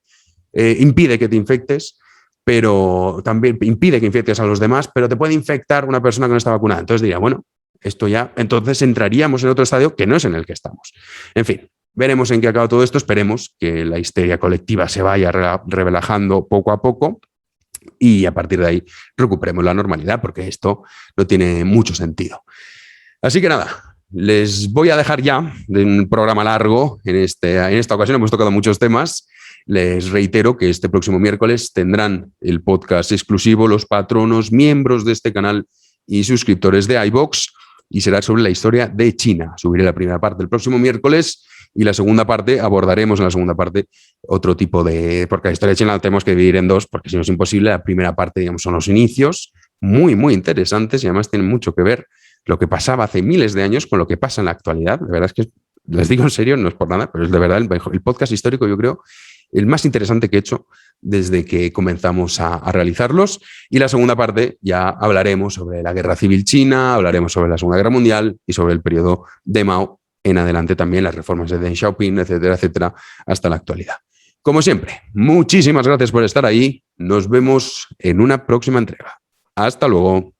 impide que te infectes, pero también impide que infectes a los demás, pero te puede infectar una persona que no está vacunada. Entonces diría, bueno, esto ya, entonces entraríamos en otro estadio que no es en el que estamos. En fin. Veremos en qué acaba todo esto, esperemos que la histeria colectiva se vaya relajando poco a poco y a partir de ahí recuperemos la normalidad, porque esto no tiene mucho sentido. Así que nada, les voy a dejar ya de un programa largo. En esta ocasión hemos tocado muchos temas. Les reitero que este próximo miércoles tendrán el podcast exclusivo los patronos, miembros de este canal y suscriptores de iVoox, y será sobre la historia de China. Subiré la primera parte el próximo miércoles y la segunda parte, abordaremos en la segunda parte otro tipo de... Porque la historia de China la tenemos que dividir en dos, porque si no es imposible. La primera parte, digamos, son los inicios, muy, muy interesantes y además tienen mucho que ver lo que pasaba hace miles de años con lo que pasa en la actualidad. De verdad es que, les digo en serio, no es por nada, pero es de verdad el podcast histórico, yo creo, el más interesante que he hecho desde que comenzamos a realizarlos. Y la segunda parte ya hablaremos sobre la Guerra Civil China, hablaremos sobre la Segunda Guerra Mundial y sobre el periodo de Mao, en adelante también las reformas de Deng Xiaoping, etcétera, etcétera, hasta la actualidad. Como siempre, muchísimas gracias por estar ahí. Nos vemos en una próxima entrega. Hasta luego.